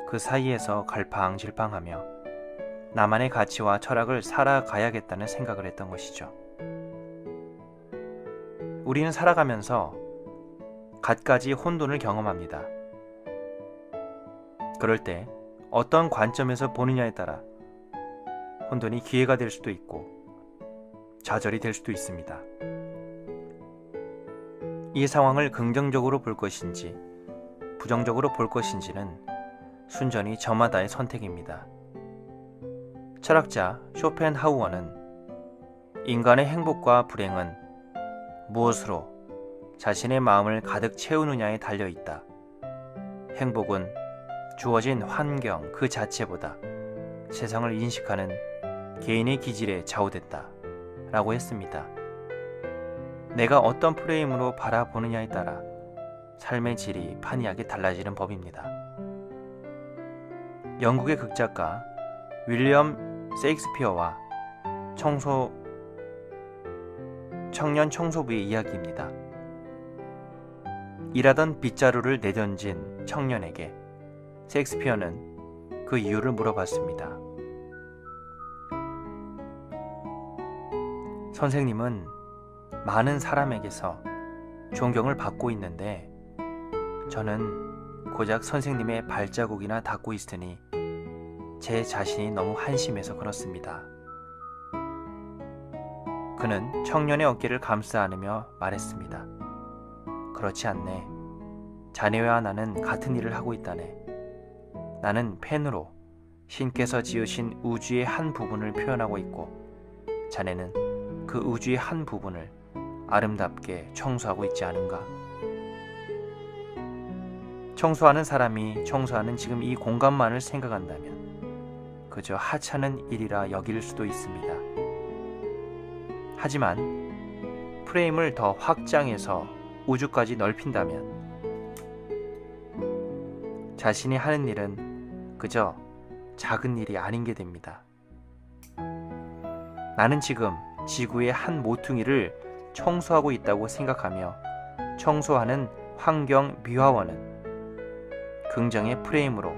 그 사이에서 갈팡질팡하며 나만의 가치와 철학을 살아가야겠다는 생각을 했던 것이죠. 우리는 살아가면서 갖가지 혼돈을 경험합니다. 그럴 때 어떤 관점에서 보느냐에 따라 혼돈이 기회가 될 수도 있고 좌절이 될 수도 있습니다. 이 상황을 긍정적으로 볼 것인지 부정적으로 볼 것인지는 순전히 저마다의 선택입니다. 철학자 쇼펜하우어는 인간의 행복과 불행은 무엇으로 자신의 마음을 가득 채우느냐에 달려있다. 행복은 주어진 환경 그 자체보다 세상을 인식하는 개인의 기질에 좌우됐다 라고 했습니다. 내가 어떤 프레임으로 바라보느냐에 따라 삶의 질이 판이하게 달라지는 법입니다. 영국의 극작가 윌리엄 세익스피어와 청년 청소부의 이야기입니다. 일하던 빗자루를 내던진 청년에게 셰익스피어는 그 이유를 물어봤습니다. 선생님은 많은 사람에게서 존경을 받고 있는데 저는 고작 선생님의 발자국이나 닦고 있으니 제 자신이 너무 한심해서 그렇습니다. 그는 청년의 어깨를 감싸 안으며 말했습니다. 그렇지 않네. 자네와 나는 같은 일을 하고 있다네. 나는 펜으로 신께서 지으신 우주의 한 부분을 표현하고 있고 자네는 그 우주의 한 부분을 아름답게 청소하고 있지 않은가? 청소하는 사람이 청소하는 지금 이 공간만을 생각한다면 그저 하찮은 일이라 여길 수도 있습니다. 하지만 프레임을 더 확장해서 우주까지 넓힌다면 자신이 하는 일은 그저 작은 일이 아닌 게 됩니다. 나는 지금 지구의 한 모퉁이를 청소하고 있다고 생각하며 청소하는 환경미화원은 긍정의 프레임으로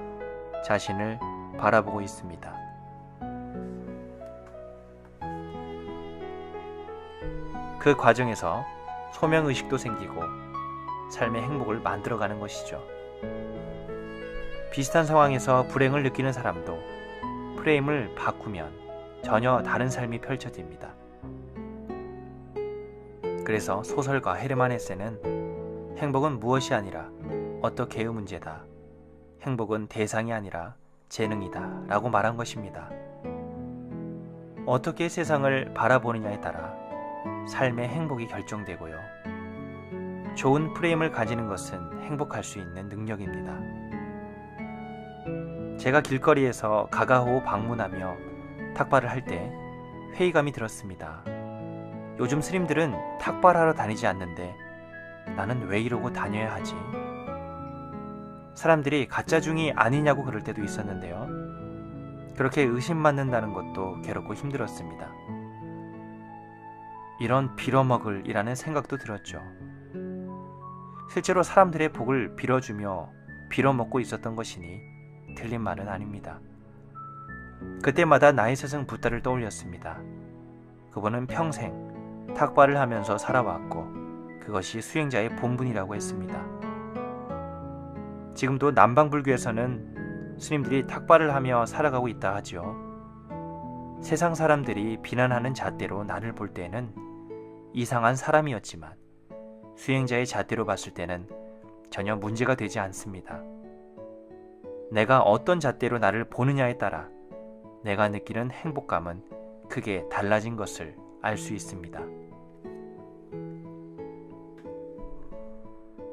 자신을 바라보고 있습니다. 그 과정에서 소명의식도 생기고 삶의 행복을 만들어가는 것이죠. 비슷한 상황에서 불행을 느끼는 사람도 프레임을 바꾸면 전혀 다른 삶이 펼쳐집니다. 그래서 소설가 헤르만 헤세는 행복은 무엇이 아니라 어떻게의 문제다. 행복은 대상이 아니라 재능이다 라고 말한 것입니다. 어떻게 세상을 바라보느냐에 따라 삶의 행복이 결정되고요. 좋은 프레임을 가지는 것은 행복할 수 있는 능력입니다. 제가 길거리에서 가가호 방문하며 탁발을 할 때 회의감이 들었습니다. 요즘 스님들은 탁발하러 다니지 않는데 나는 왜 이러고 다녀야 하지? 사람들이 가짜중이 아니냐고 그럴 때도 있었는데요. 그렇게 의심받는다는 것도 괴롭고 힘들었습니다. 이런 빌어먹을 이라는 생각도 들었죠. 실제로 사람들의 복을 빌어주며 빌어먹고 있었던 것이니 틀린 말은 아닙니다. 그때마다 나의 스승 붓다를 떠올렸습니다. 그분은 평생 탁발을 하면서 살아왔고 그것이 수행자의 본분이라고 했습니다. 지금도 남방불교에서는 스님들이 탁발을 하며 살아가고 있다 하죠. 세상 사람들이 비난하는 잣대로 나를 볼 때는 이상한 사람이었지만 수행자의 잣대로 봤을 때는 전혀 문제가 되지 않습니다. 내가 어떤 잣대로 나를 보느냐에 따라 내가 느끼는 행복감은 크게 달라진 것을 알 수 있습니다.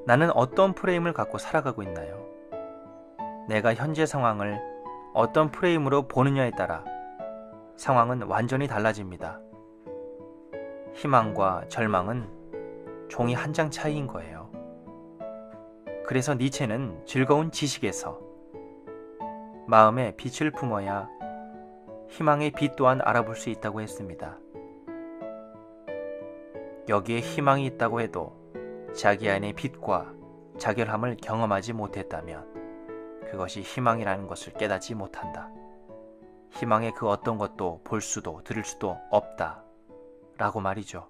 나는 어떤 프레임을 갖고 살아가고 있나요? 내가 현재 상황을 어떤 프레임으로 보느냐에 따라 상황은 완전히 달라집니다. 희망과 절망은 종이 한 장 차이인 거예요. 그래서 니체는 즐거운 지식에서 마음에 빛을 품어야 희망의 빛 또한 알아볼 수 있다고 했습니다. 여기에 희망이 있다고 해도 자기 안의 빛과 자결함을 경험하지 못했다면 그것이 희망이라는 것을 깨닫지 못한다. 희망의 그 어떤 것도 볼 수도 들을 수도 없다 라고 말이죠.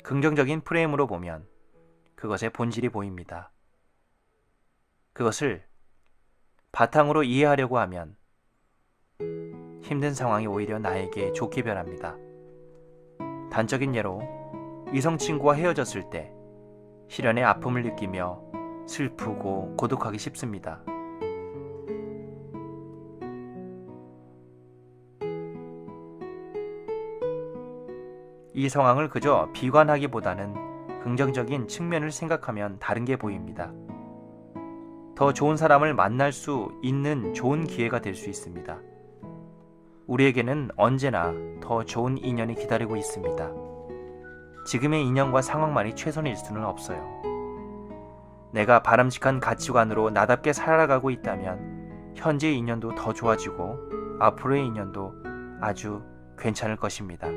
긍정적인 프레임으로 보면 그것의 본질이 보입니다. 그것을 바탕으로 이해하려고 하면 힘든 상황이 오히려 나에게 좋게 변합니다. 단적인 예로 이성 친구와 헤어졌을 때 시련의 아픔을 느끼며 슬프고 고독하기 쉽습니다. 이 상황을 그저 비관하기보다는 긍정적인 측면을 생각하면 다른 게 보입니다. 더 좋은 사람을 만날 수 있는 좋은 기회가 될 수 있습니다. 우리에게는 언제나 더 좋은 인연이 기다리고 있습니다. 지금의 인연과 상황만이 최선일 수는 없어요. 내가 바람직한 가치관으로 나답게 살아가고 있다면 현재의 인연도 더 좋아지고 앞으로의 인연도 아주 괜찮을 것입니다.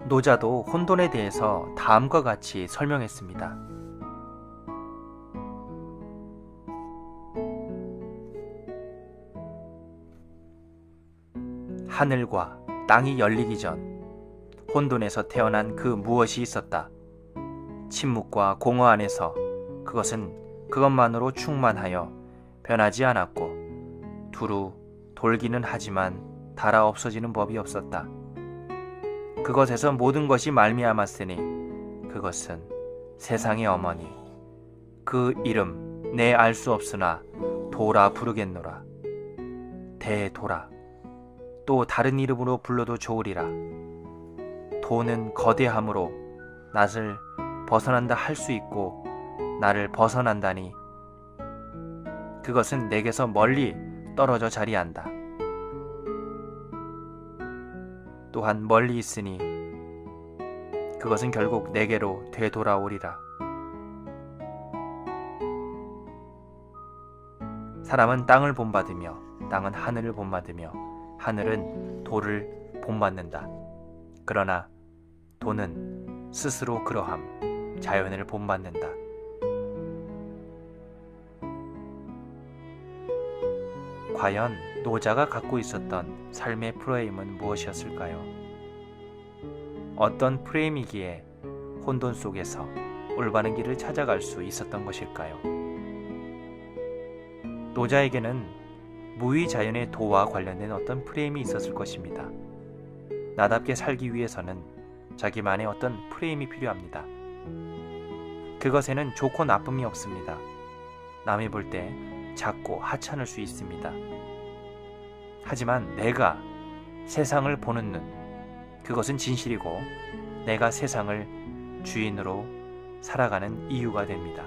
노자도 혼돈에 대해서 다음과 같이 설명했습니다. 하늘과 땅이 열리기 전 혼돈에서 태어난 그 무엇이 있었다. 침묵과 공허 안에서 그것은 그것만으로 충만하여 변하지 않았고 두루 돌기는 하지만 닳아 없어지는 법이 없었다. 그것에서 모든 것이 말미암았으니 그것은 세상의 어머니 그 이름 내 알 수 없으나 도라 부르겠노라. 대도라. 또 다른 이름으로 불러도 좋으리라. 도는 거대함으로 낯을 벗어난다 할 수 있고 나를 벗어난다니 그것은 내게서 멀리 떨어져 자리한다. 또한 멀리 있으니 그것은 결국 내게로 되돌아오리라. 사람은 땅을 본받으며 땅은 하늘을 본받으며 하늘은 도를 본받는다. 그러나 도는 스스로 그러함 자연을 본받는다. 과연 노자가 갖고 있었던 삶의 프레임은 무엇이었을까요? 어떤 프레임이기에 혼돈 속에서 올바른 길을 찾아갈 수 있었던 것일까요? 노자에게는 무의자연의 도와 관련된 어떤 프레임이 있었을 것입니다. 나답게 살기 위해서는 자기만의 어떤 프레임이 필요합니다. 그것에는 좋고 나쁨이 없습니다. 남이 볼 때 작고 하찮을 수 있습니다. 하지만 내가 세상을 보는 눈, 그것은 진실이고 내가 세상을 주인으로 살아가는 이유가 됩니다.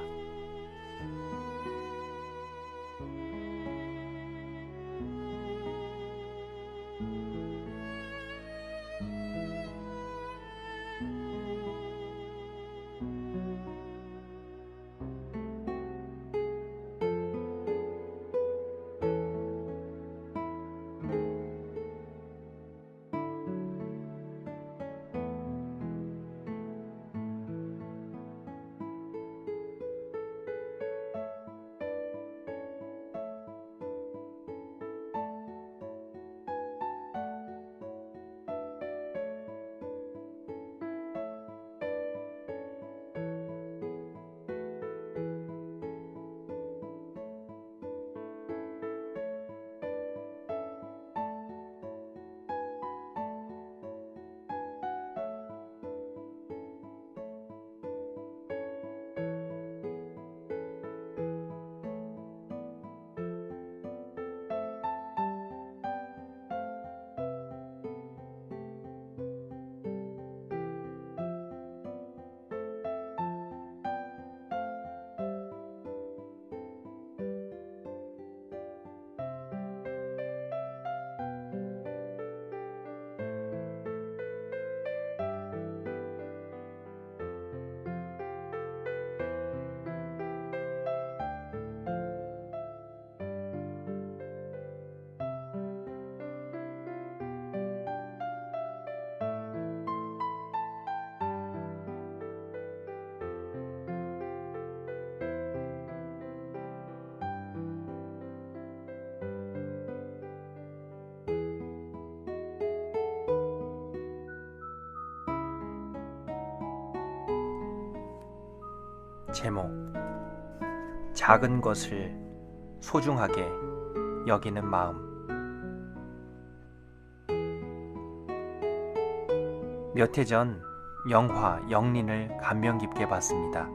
제목: 작은 것을 소중하게 여기는 마음. 몇 해 전 영화 영린을 감명 깊게 봤습니다.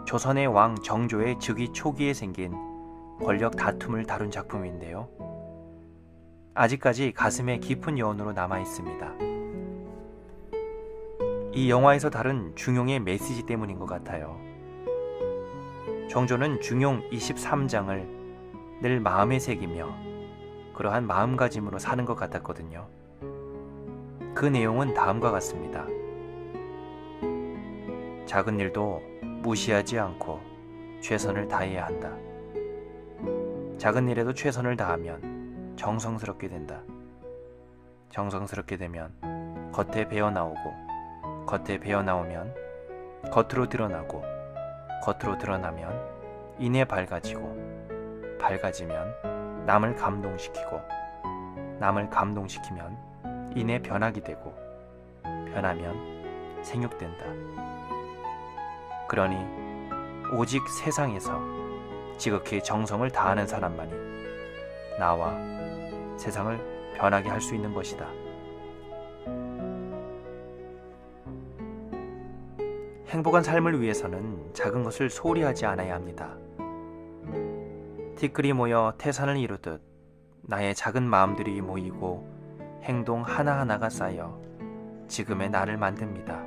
조선의 왕 정조의 즉위 초기에 생긴 권력 다툼을 다룬 작품인데요. 아직까지 가슴에 깊은 여운으로 남아 있습니다. 이 영화에서 다룬 중용의 메시지 때문인 것 같아요. 정조는 중용 23장을 늘 마음에 새기며 그러한 마음가짐으로 사는 것 같았거든요. 그 내용은 다음과 같습니다. 작은 일도 무시하지 않고 최선을 다해야 한다. 작은 일에도 최선을 다하면 정성스럽게 된다. 정성스럽게 되면 겉에 배어나오고, 겉에 배어나오면 겉으로 드러나고, 겉으로 드러나면 이내 밝아지고, 밝아지면 남을 감동시키고, 남을 감동시키면 이내 변하게 되고, 변하면 생육된다. 그러니 오직 세상에서 지극히 정성을 다하는 사람만이 나와 세상을 변하게 할 수 있는 것이다. 행복한 삶을 위해서는 작은 것을 소홀히 하지 않아야 합니다. 티끌이 모여 태산을 이루듯 나의 작은 마음들이 모이고 행동 하나하나가 쌓여 지금의 나를 만듭니다.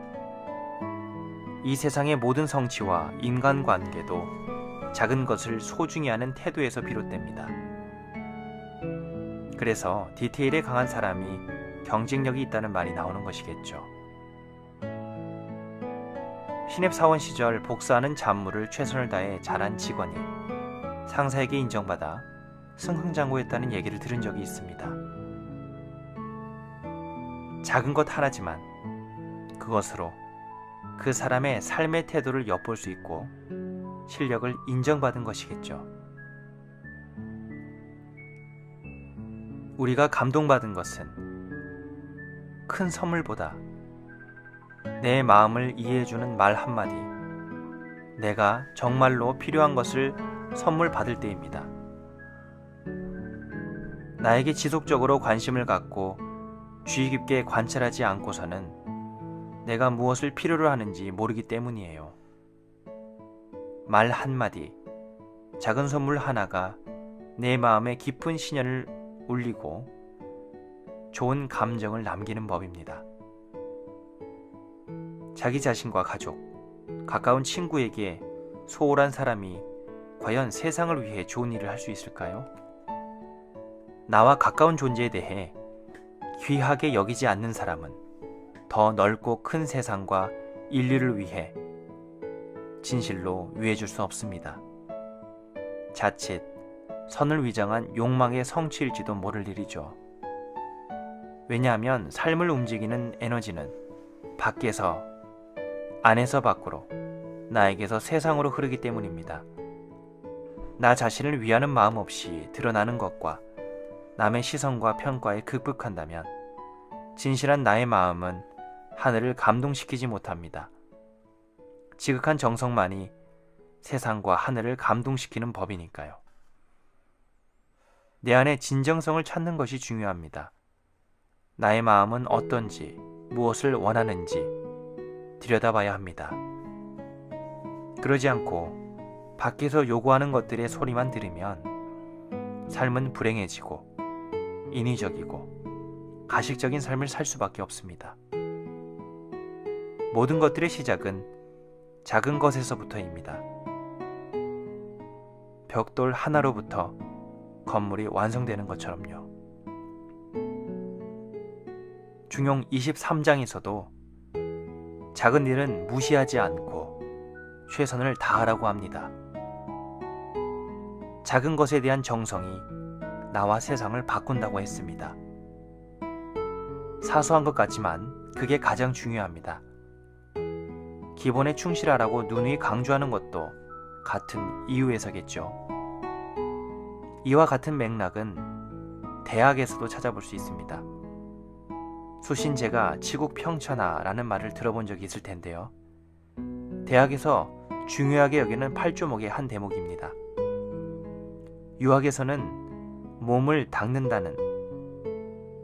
이 세상의 모든 성취와 인간관계도 작은 것을 소중히 하는 태도에서 비롯됩니다. 그래서 디테일에 강한 사람이 경쟁력이 있다는 말이 나오는 것이겠죠. 신입사원 시절 복사하는 잡무를 최선을 다해 잘한 직원이 상사에게 인정받아 승승장구했다는 얘기를 들은 적이 있습니다. 작은 것 하나지만 그것으로 그 사람의 삶의 태도를 엿볼 수 있고 실력을 인정받은 것이겠죠. 우리가 감동받은 것은 큰 선물보다 내 마음을 이해해주는 말 한마디, 내가 정말로 필요한 것을 선물 받을 때입니다. 나에게 지속적으로 관심을 갖고 주의 깊게 관찰하지 않고서는 내가 무엇을 필요로 하는지 모르기 때문이에요. 말 한마디, 작은 선물 하나가 내 마음에 깊은 신연을 울리고 좋은 감정을 남기는 법입니다. 자기 자신과 가족, 가까운 친구에게 소홀한 사람이 과연 세상을 위해 좋은 일을 할 수 있을까요? 나와 가까운 존재에 대해 귀하게 여기지 않는 사람은 더 넓고 큰 세상과 인류를 위해 진실로 위해줄 수 없습니다. 자칫 선을 위장한 욕망의 성취일지도 모를 일이죠. 왜냐하면 삶을 움직이는 에너지는 밖에서, 안에서 밖으로, 나에게서 세상으로 흐르기 때문입니다. 나 자신을 위하는 마음 없이 드러나는 것과 남의 시선과 평가에 극복한다면 진실한 나의 마음은 하늘을 감동시키지 못합니다. 지극한 정성만이 세상과 하늘을 감동시키는 법이니까요. 내 안에 진정성을 찾는 것이 중요합니다. 나의 마음은 어떤지, 무엇을 원하는지 들여다봐야 합니다. 그러지 않고 밖에서 요구하는 것들의 소리만 들으면 삶은 불행해지고 인위적이고 가식적인 삶을 살 수밖에 없습니다. 모든 것들의 시작은 작은 것에서부터입니다. 벽돌 하나로부터 건물이 완성되는 것처럼요. 중용 23장에서도 작은 일은 무시하지 않고 최선을 다하라고 합니다. 작은 것에 대한 정성이 나와 세상을 바꾼다고 했습니다. 사소한 것 같지만 그게 가장 중요합니다. 기본에 충실하라고 누누이 강조하는 것도 같은 이유에서겠죠. 이와 같은 맥락은 대학에서도 찾아볼 수 있습니다. 수신제가 치국평천하라는 말을 들어본 적이 있을 텐데요. 대학에서 중요하게 여기는 8조목의 한 대목입니다. 유학에서는 몸을 닦는다는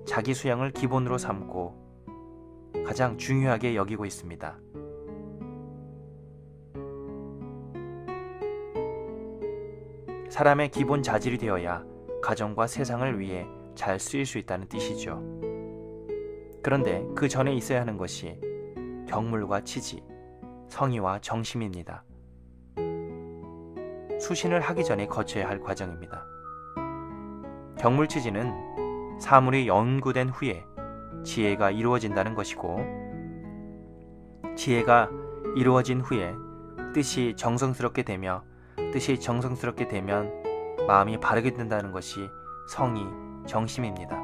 자기 수양을 기본으로 삼고 가장 중요하게 여기고 있습니다. 사람의 기본 자질이 되어야 가정과 세상을 위해 잘 쓰일 수 있다는 뜻이죠. 그런데 그 전에 있어야 하는 것이 경물과 치지, 성의와 정심입니다. 수신을 하기 전에 거쳐야 할 과정입니다. 경물치지는 사물이 연구된 후에 지혜가 이루어진다는 것이고, 지혜가 이루어진 후에 뜻이 정성스럽게 되면 마음이 바르게 된다는 것이 성의, 정심입니다.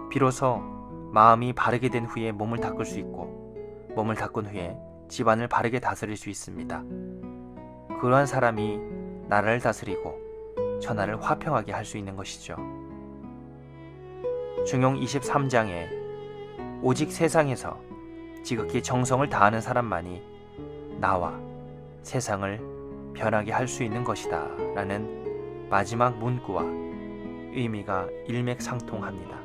비로소 마음이 바르게 된 후에 몸을 닦을 수 있고, 몸을 닦은 후에 집안을 바르게 다스릴 수 있습니다. 그러한 사람이 나라를 다스리고 천하를 화평하게 할 수 있는 것이죠. 중용 23장에 오직 세상에서 지극히 정성을 다하는 사람만이 나와 세상을 변하게 할 수 있는 것이다 라는 마지막 문구와 의미가 일맥상통합니다.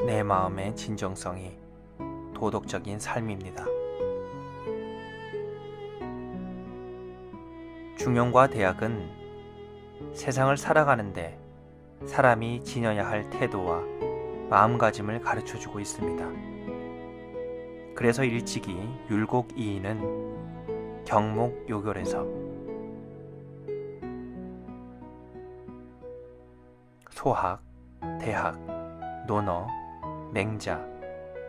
내 마음의 진정성이 도덕적인 삶입니다. 중용과 대학은 세상을 살아가는데 사람이 지녀야 할 태도와 마음가짐을 가르쳐주고 있습니다. 그래서 일찍이 율곡 이인은 경목요결에서 소학, 대학, 논어, 맹자,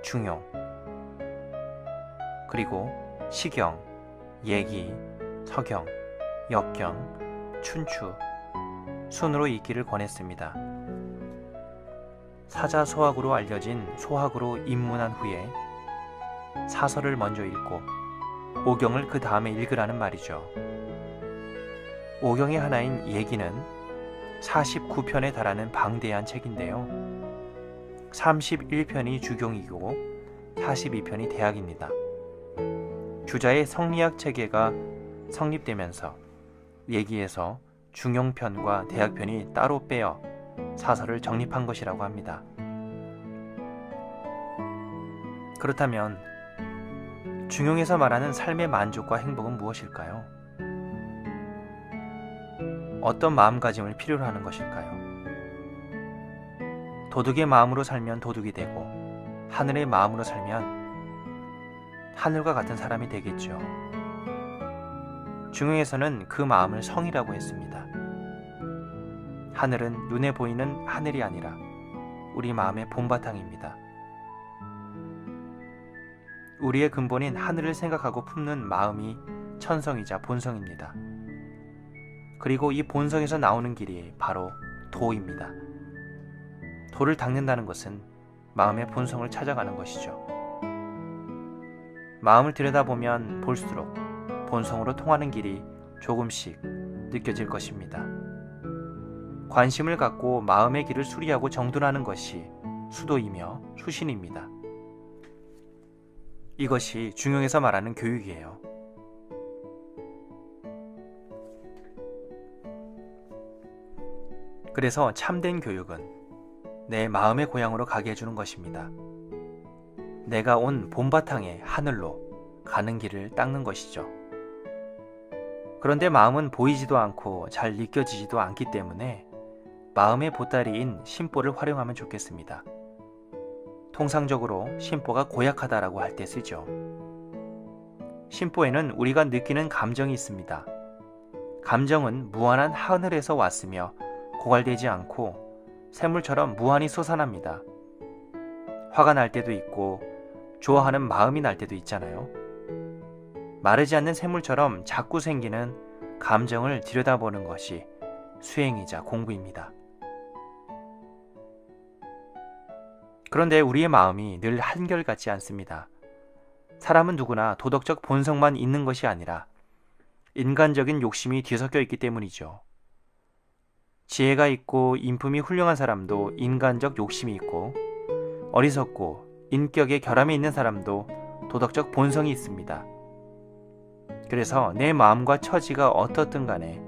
중용, 그리고 시경, 예기, 서경, 역경, 춘추 순으로 읽기를 권했습니다. 사자소학으로 알려진 소학으로 입문한 후에 사설을 먼저 읽고 오경을 그 다음에 읽으라는 말이죠. 오경의 하나인 예기는 49편에 달하는 방대한 책인데요. 31편이 주경이고 42편이 대학입니다. 주자의 성리학 체계가 성립되면서 예기에서 중용편과 대학편이 따로 빼어 사설을 정립한 것이라고 합니다. 그렇다면 중용에서 말하는 삶의 만족과 행복은 무엇일까요? 어떤 마음가짐을 필요로 하는 것일까요? 도둑의 마음으로 살면 도둑이 되고 하늘의 마음으로 살면 하늘과 같은 사람이 되겠죠. 중용에서는 그 마음을 성이라고 했습니다. 하늘은 눈에 보이는 하늘이 아니라 우리 마음의 본바탕입니다. 우리의 근본인 하늘을 생각하고 품는 마음이 천성이자 본성입니다. 그리고 이 본성에서 나오는 길이 바로 도입니다. 도를 닦는다는 것은 마음의 본성을 찾아가는 것이죠. 마음을 들여다보면 볼수록 본성으로 통하는 길이 조금씩 느껴질 것입니다. 관심을 갖고 마음의 길을 수리하고 정돈하는 것이 수도이며 수신입니다. 이것이 중용에서 말하는 교육이에요. 그래서 참된 교육은 내 마음의 고향으로 가게 해주는 것입니다. 내가 온 본바탕의 하늘로 가는 길을 닦는 것이죠. 그런데 마음은 보이지도 않고 잘 느껴지지도 않기 때문에 마음의 보따리인 심보를 활용하면 좋겠습니다. 통상적으로 심보가 고약하다라고 할 때 쓰죠. 심보에는 우리가 느끼는 감정이 있습니다. 감정은 무한한 하늘에서 왔으며 고갈되지 않고 샘물처럼 무한히 솟아납니다. 화가 날 때도 있고 좋아하는 마음이 날 때도 있잖아요. 마르지 않는 샘물처럼 자꾸 생기는 감정을 들여다보는 것이 수행이자 공부입니다. 그런데 우리의 마음이 늘 한결같지 않습니다. 사람은 누구나 도덕적 본성만 있는 것이 아니라 인간적인 욕심이 뒤섞여 있기 때문이죠. 지혜가 있고 인품이 훌륭한 사람도 인간적 욕심이 있고, 어리석고 인격에 결함이 있는 사람도 도덕적 본성이 있습니다. 그래서 내 마음과 처지가 어떻든 간에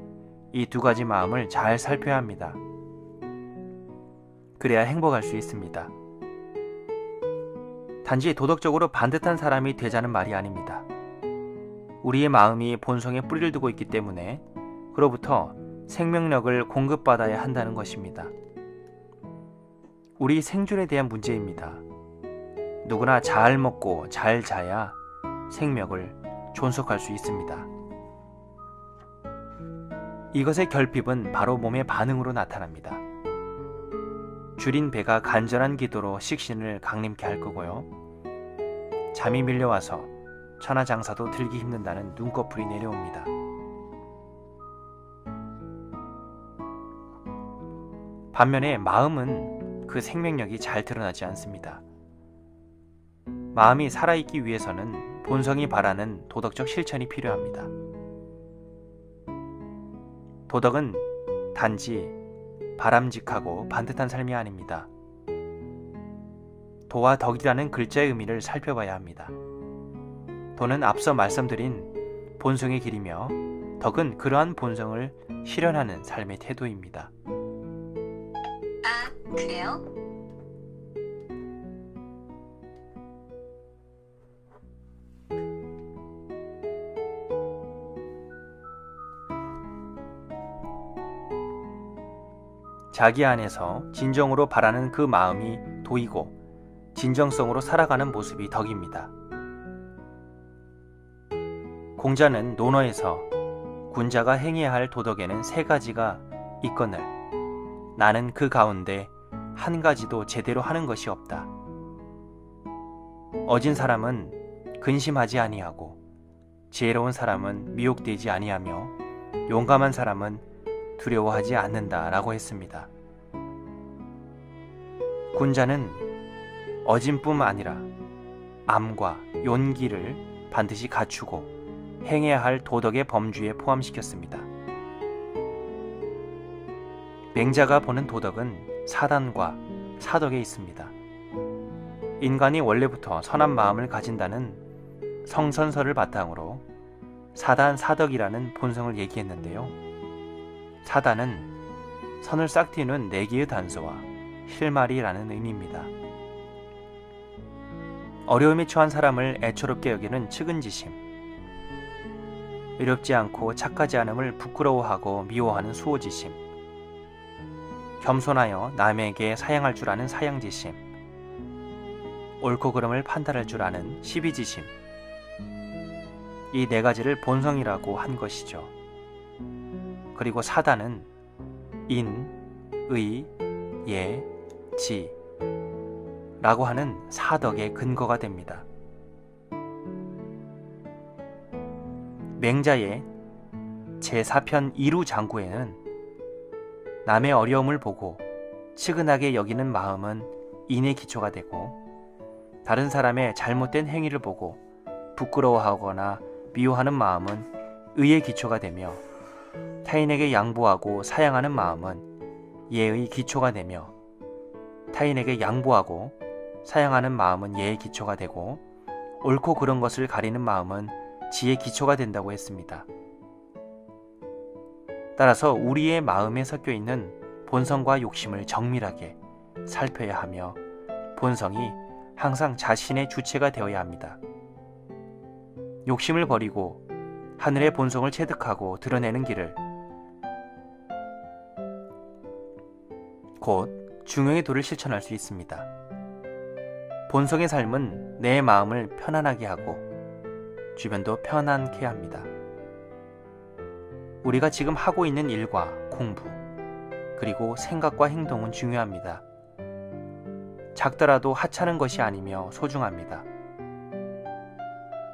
이 두 가지 마음을 잘 살펴야 합니다. 그래야 행복할 수 있습니다. 단지 도덕적으로 반듯한 사람이 되자는 말이 아닙니다. 우리의 마음이 본성에 뿌리를 두고 있기 때문에 그로부터 생명력을 공급받아야 한다는 것입니다. 우리 생존에 대한 문제입니다. 누구나 잘 먹고 잘 자야 생명을 존속할 수 있습니다. 이것의 결핍은 바로 몸의 반응으로 나타납니다. 줄인 배가 간절한 기도로 식신을 강림케 할 거고요. 잠이 밀려와서 천하장사도 들기 힘든다는 눈꺼풀이 내려옵니다. 반면에 마음은 그 생명력이 잘 드러나지 않습니다. 마음이 살아있기 위해서는 본성이 바라는 도덕적 실천이 필요합니다. 도덕은 단지 바람직하고 반듯한 삶이 아닙니다. 도와 덕이라는 글자의 의미를 살펴봐야 합니다. 도는 앞서 말씀드린 본성의 길이며 덕은 그러한 본성을 실현하는 삶의 태도입니다. 아, 그래요? 자기 안에서 진정으로 바라는 그 마음이 도이고 진정성으로 살아가는 모습이 덕입니다. 공자는 논어에서 군자가 행해야 할 도덕에는 3가지가 있거늘 나는 그 가운데 한 가지도 제대로 하는 것이 없다. 어진 사람은 근심하지 아니하고 지혜로운 사람은 미혹되지 아니하며 용감한 사람은 두려워하지 않는다라고 했습니다. 군자는 어진뿐 아니라 암과 용기를 반드시 갖추고 행해야 할 도덕의 범주에 포함시켰습니다. 맹자가 보는 도덕은 사단과 사덕에 있습니다. 인간이 원래부터 선한 마음을 가진다는 성선설을 바탕으로 사단, 사덕이라는 본성을 얘기했는데요. 사단은 선을 싹 틔우는 4개의 단서와 실마리라는 의미입니다. 어려움에 처한 사람을 애처롭게 여기는 측은지심, 의롭지 않고 착하지 않음을 부끄러워하고 미워하는 수호지심, 겸손하여 남에게 사양할 줄 아는 사양지심, 옳고 그름을 판단할 줄 아는 시비지심, 이 4가지를 본성이라고 한 것이죠. 그리고 사단은 인, 의, 예, 지 라고 하는 사덕의 근거가 됩니다. 맹자의 제4편 이루장구에는 남의 어려움을 보고 측은하게 여기는 마음은 인의 기초가 되고 다른 사람의 잘못된 행위를 보고 부끄러워하거나 미워하는 마음은 의의 기초가 되며 타인에게 양보하고 사양하는 마음은 예의 기초가 되며 타인에게 양보하고 사양하는 마음은 예의 기초가 되고 옳고 그른 것을 가리는 마음은 지혜의 기초가 된다고 했습니다. 따라서 우리의 마음에 섞여 있는 본성과 욕심을 정밀하게 살펴야 하며 본성이 항상 자신의 주체가 되어야 합니다. 욕심을 버리고 하늘의 본성을 체득하고 드러내는 길을 곧 중용의 도를 실천할 수 있습니다. 본성의 삶은 내 마음을 편안하게 하고 주변도 편안케 합니다. 우리가 지금 하고 있는 일과 공부, 그리고 생각과 행동은 중요합니다. 작더라도 하찮은 것이 아니며 소중합니다.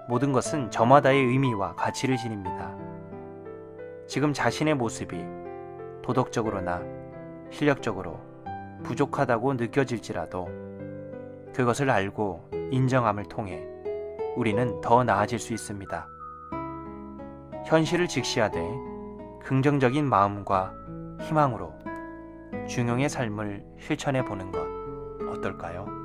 모든 것은 저마다의 의미와 가치를 지닙니다. 지금 자신의 모습이 도덕적으로나 실력적으로 부족하다고 느껴질지라도 그것을 알고 인정함을 통해 우리는 더 나아질 수 있습니다. 현실을 직시하되 긍정적인 마음과 희망으로 중용의 삶을 실천해 보는 것 어떨까요?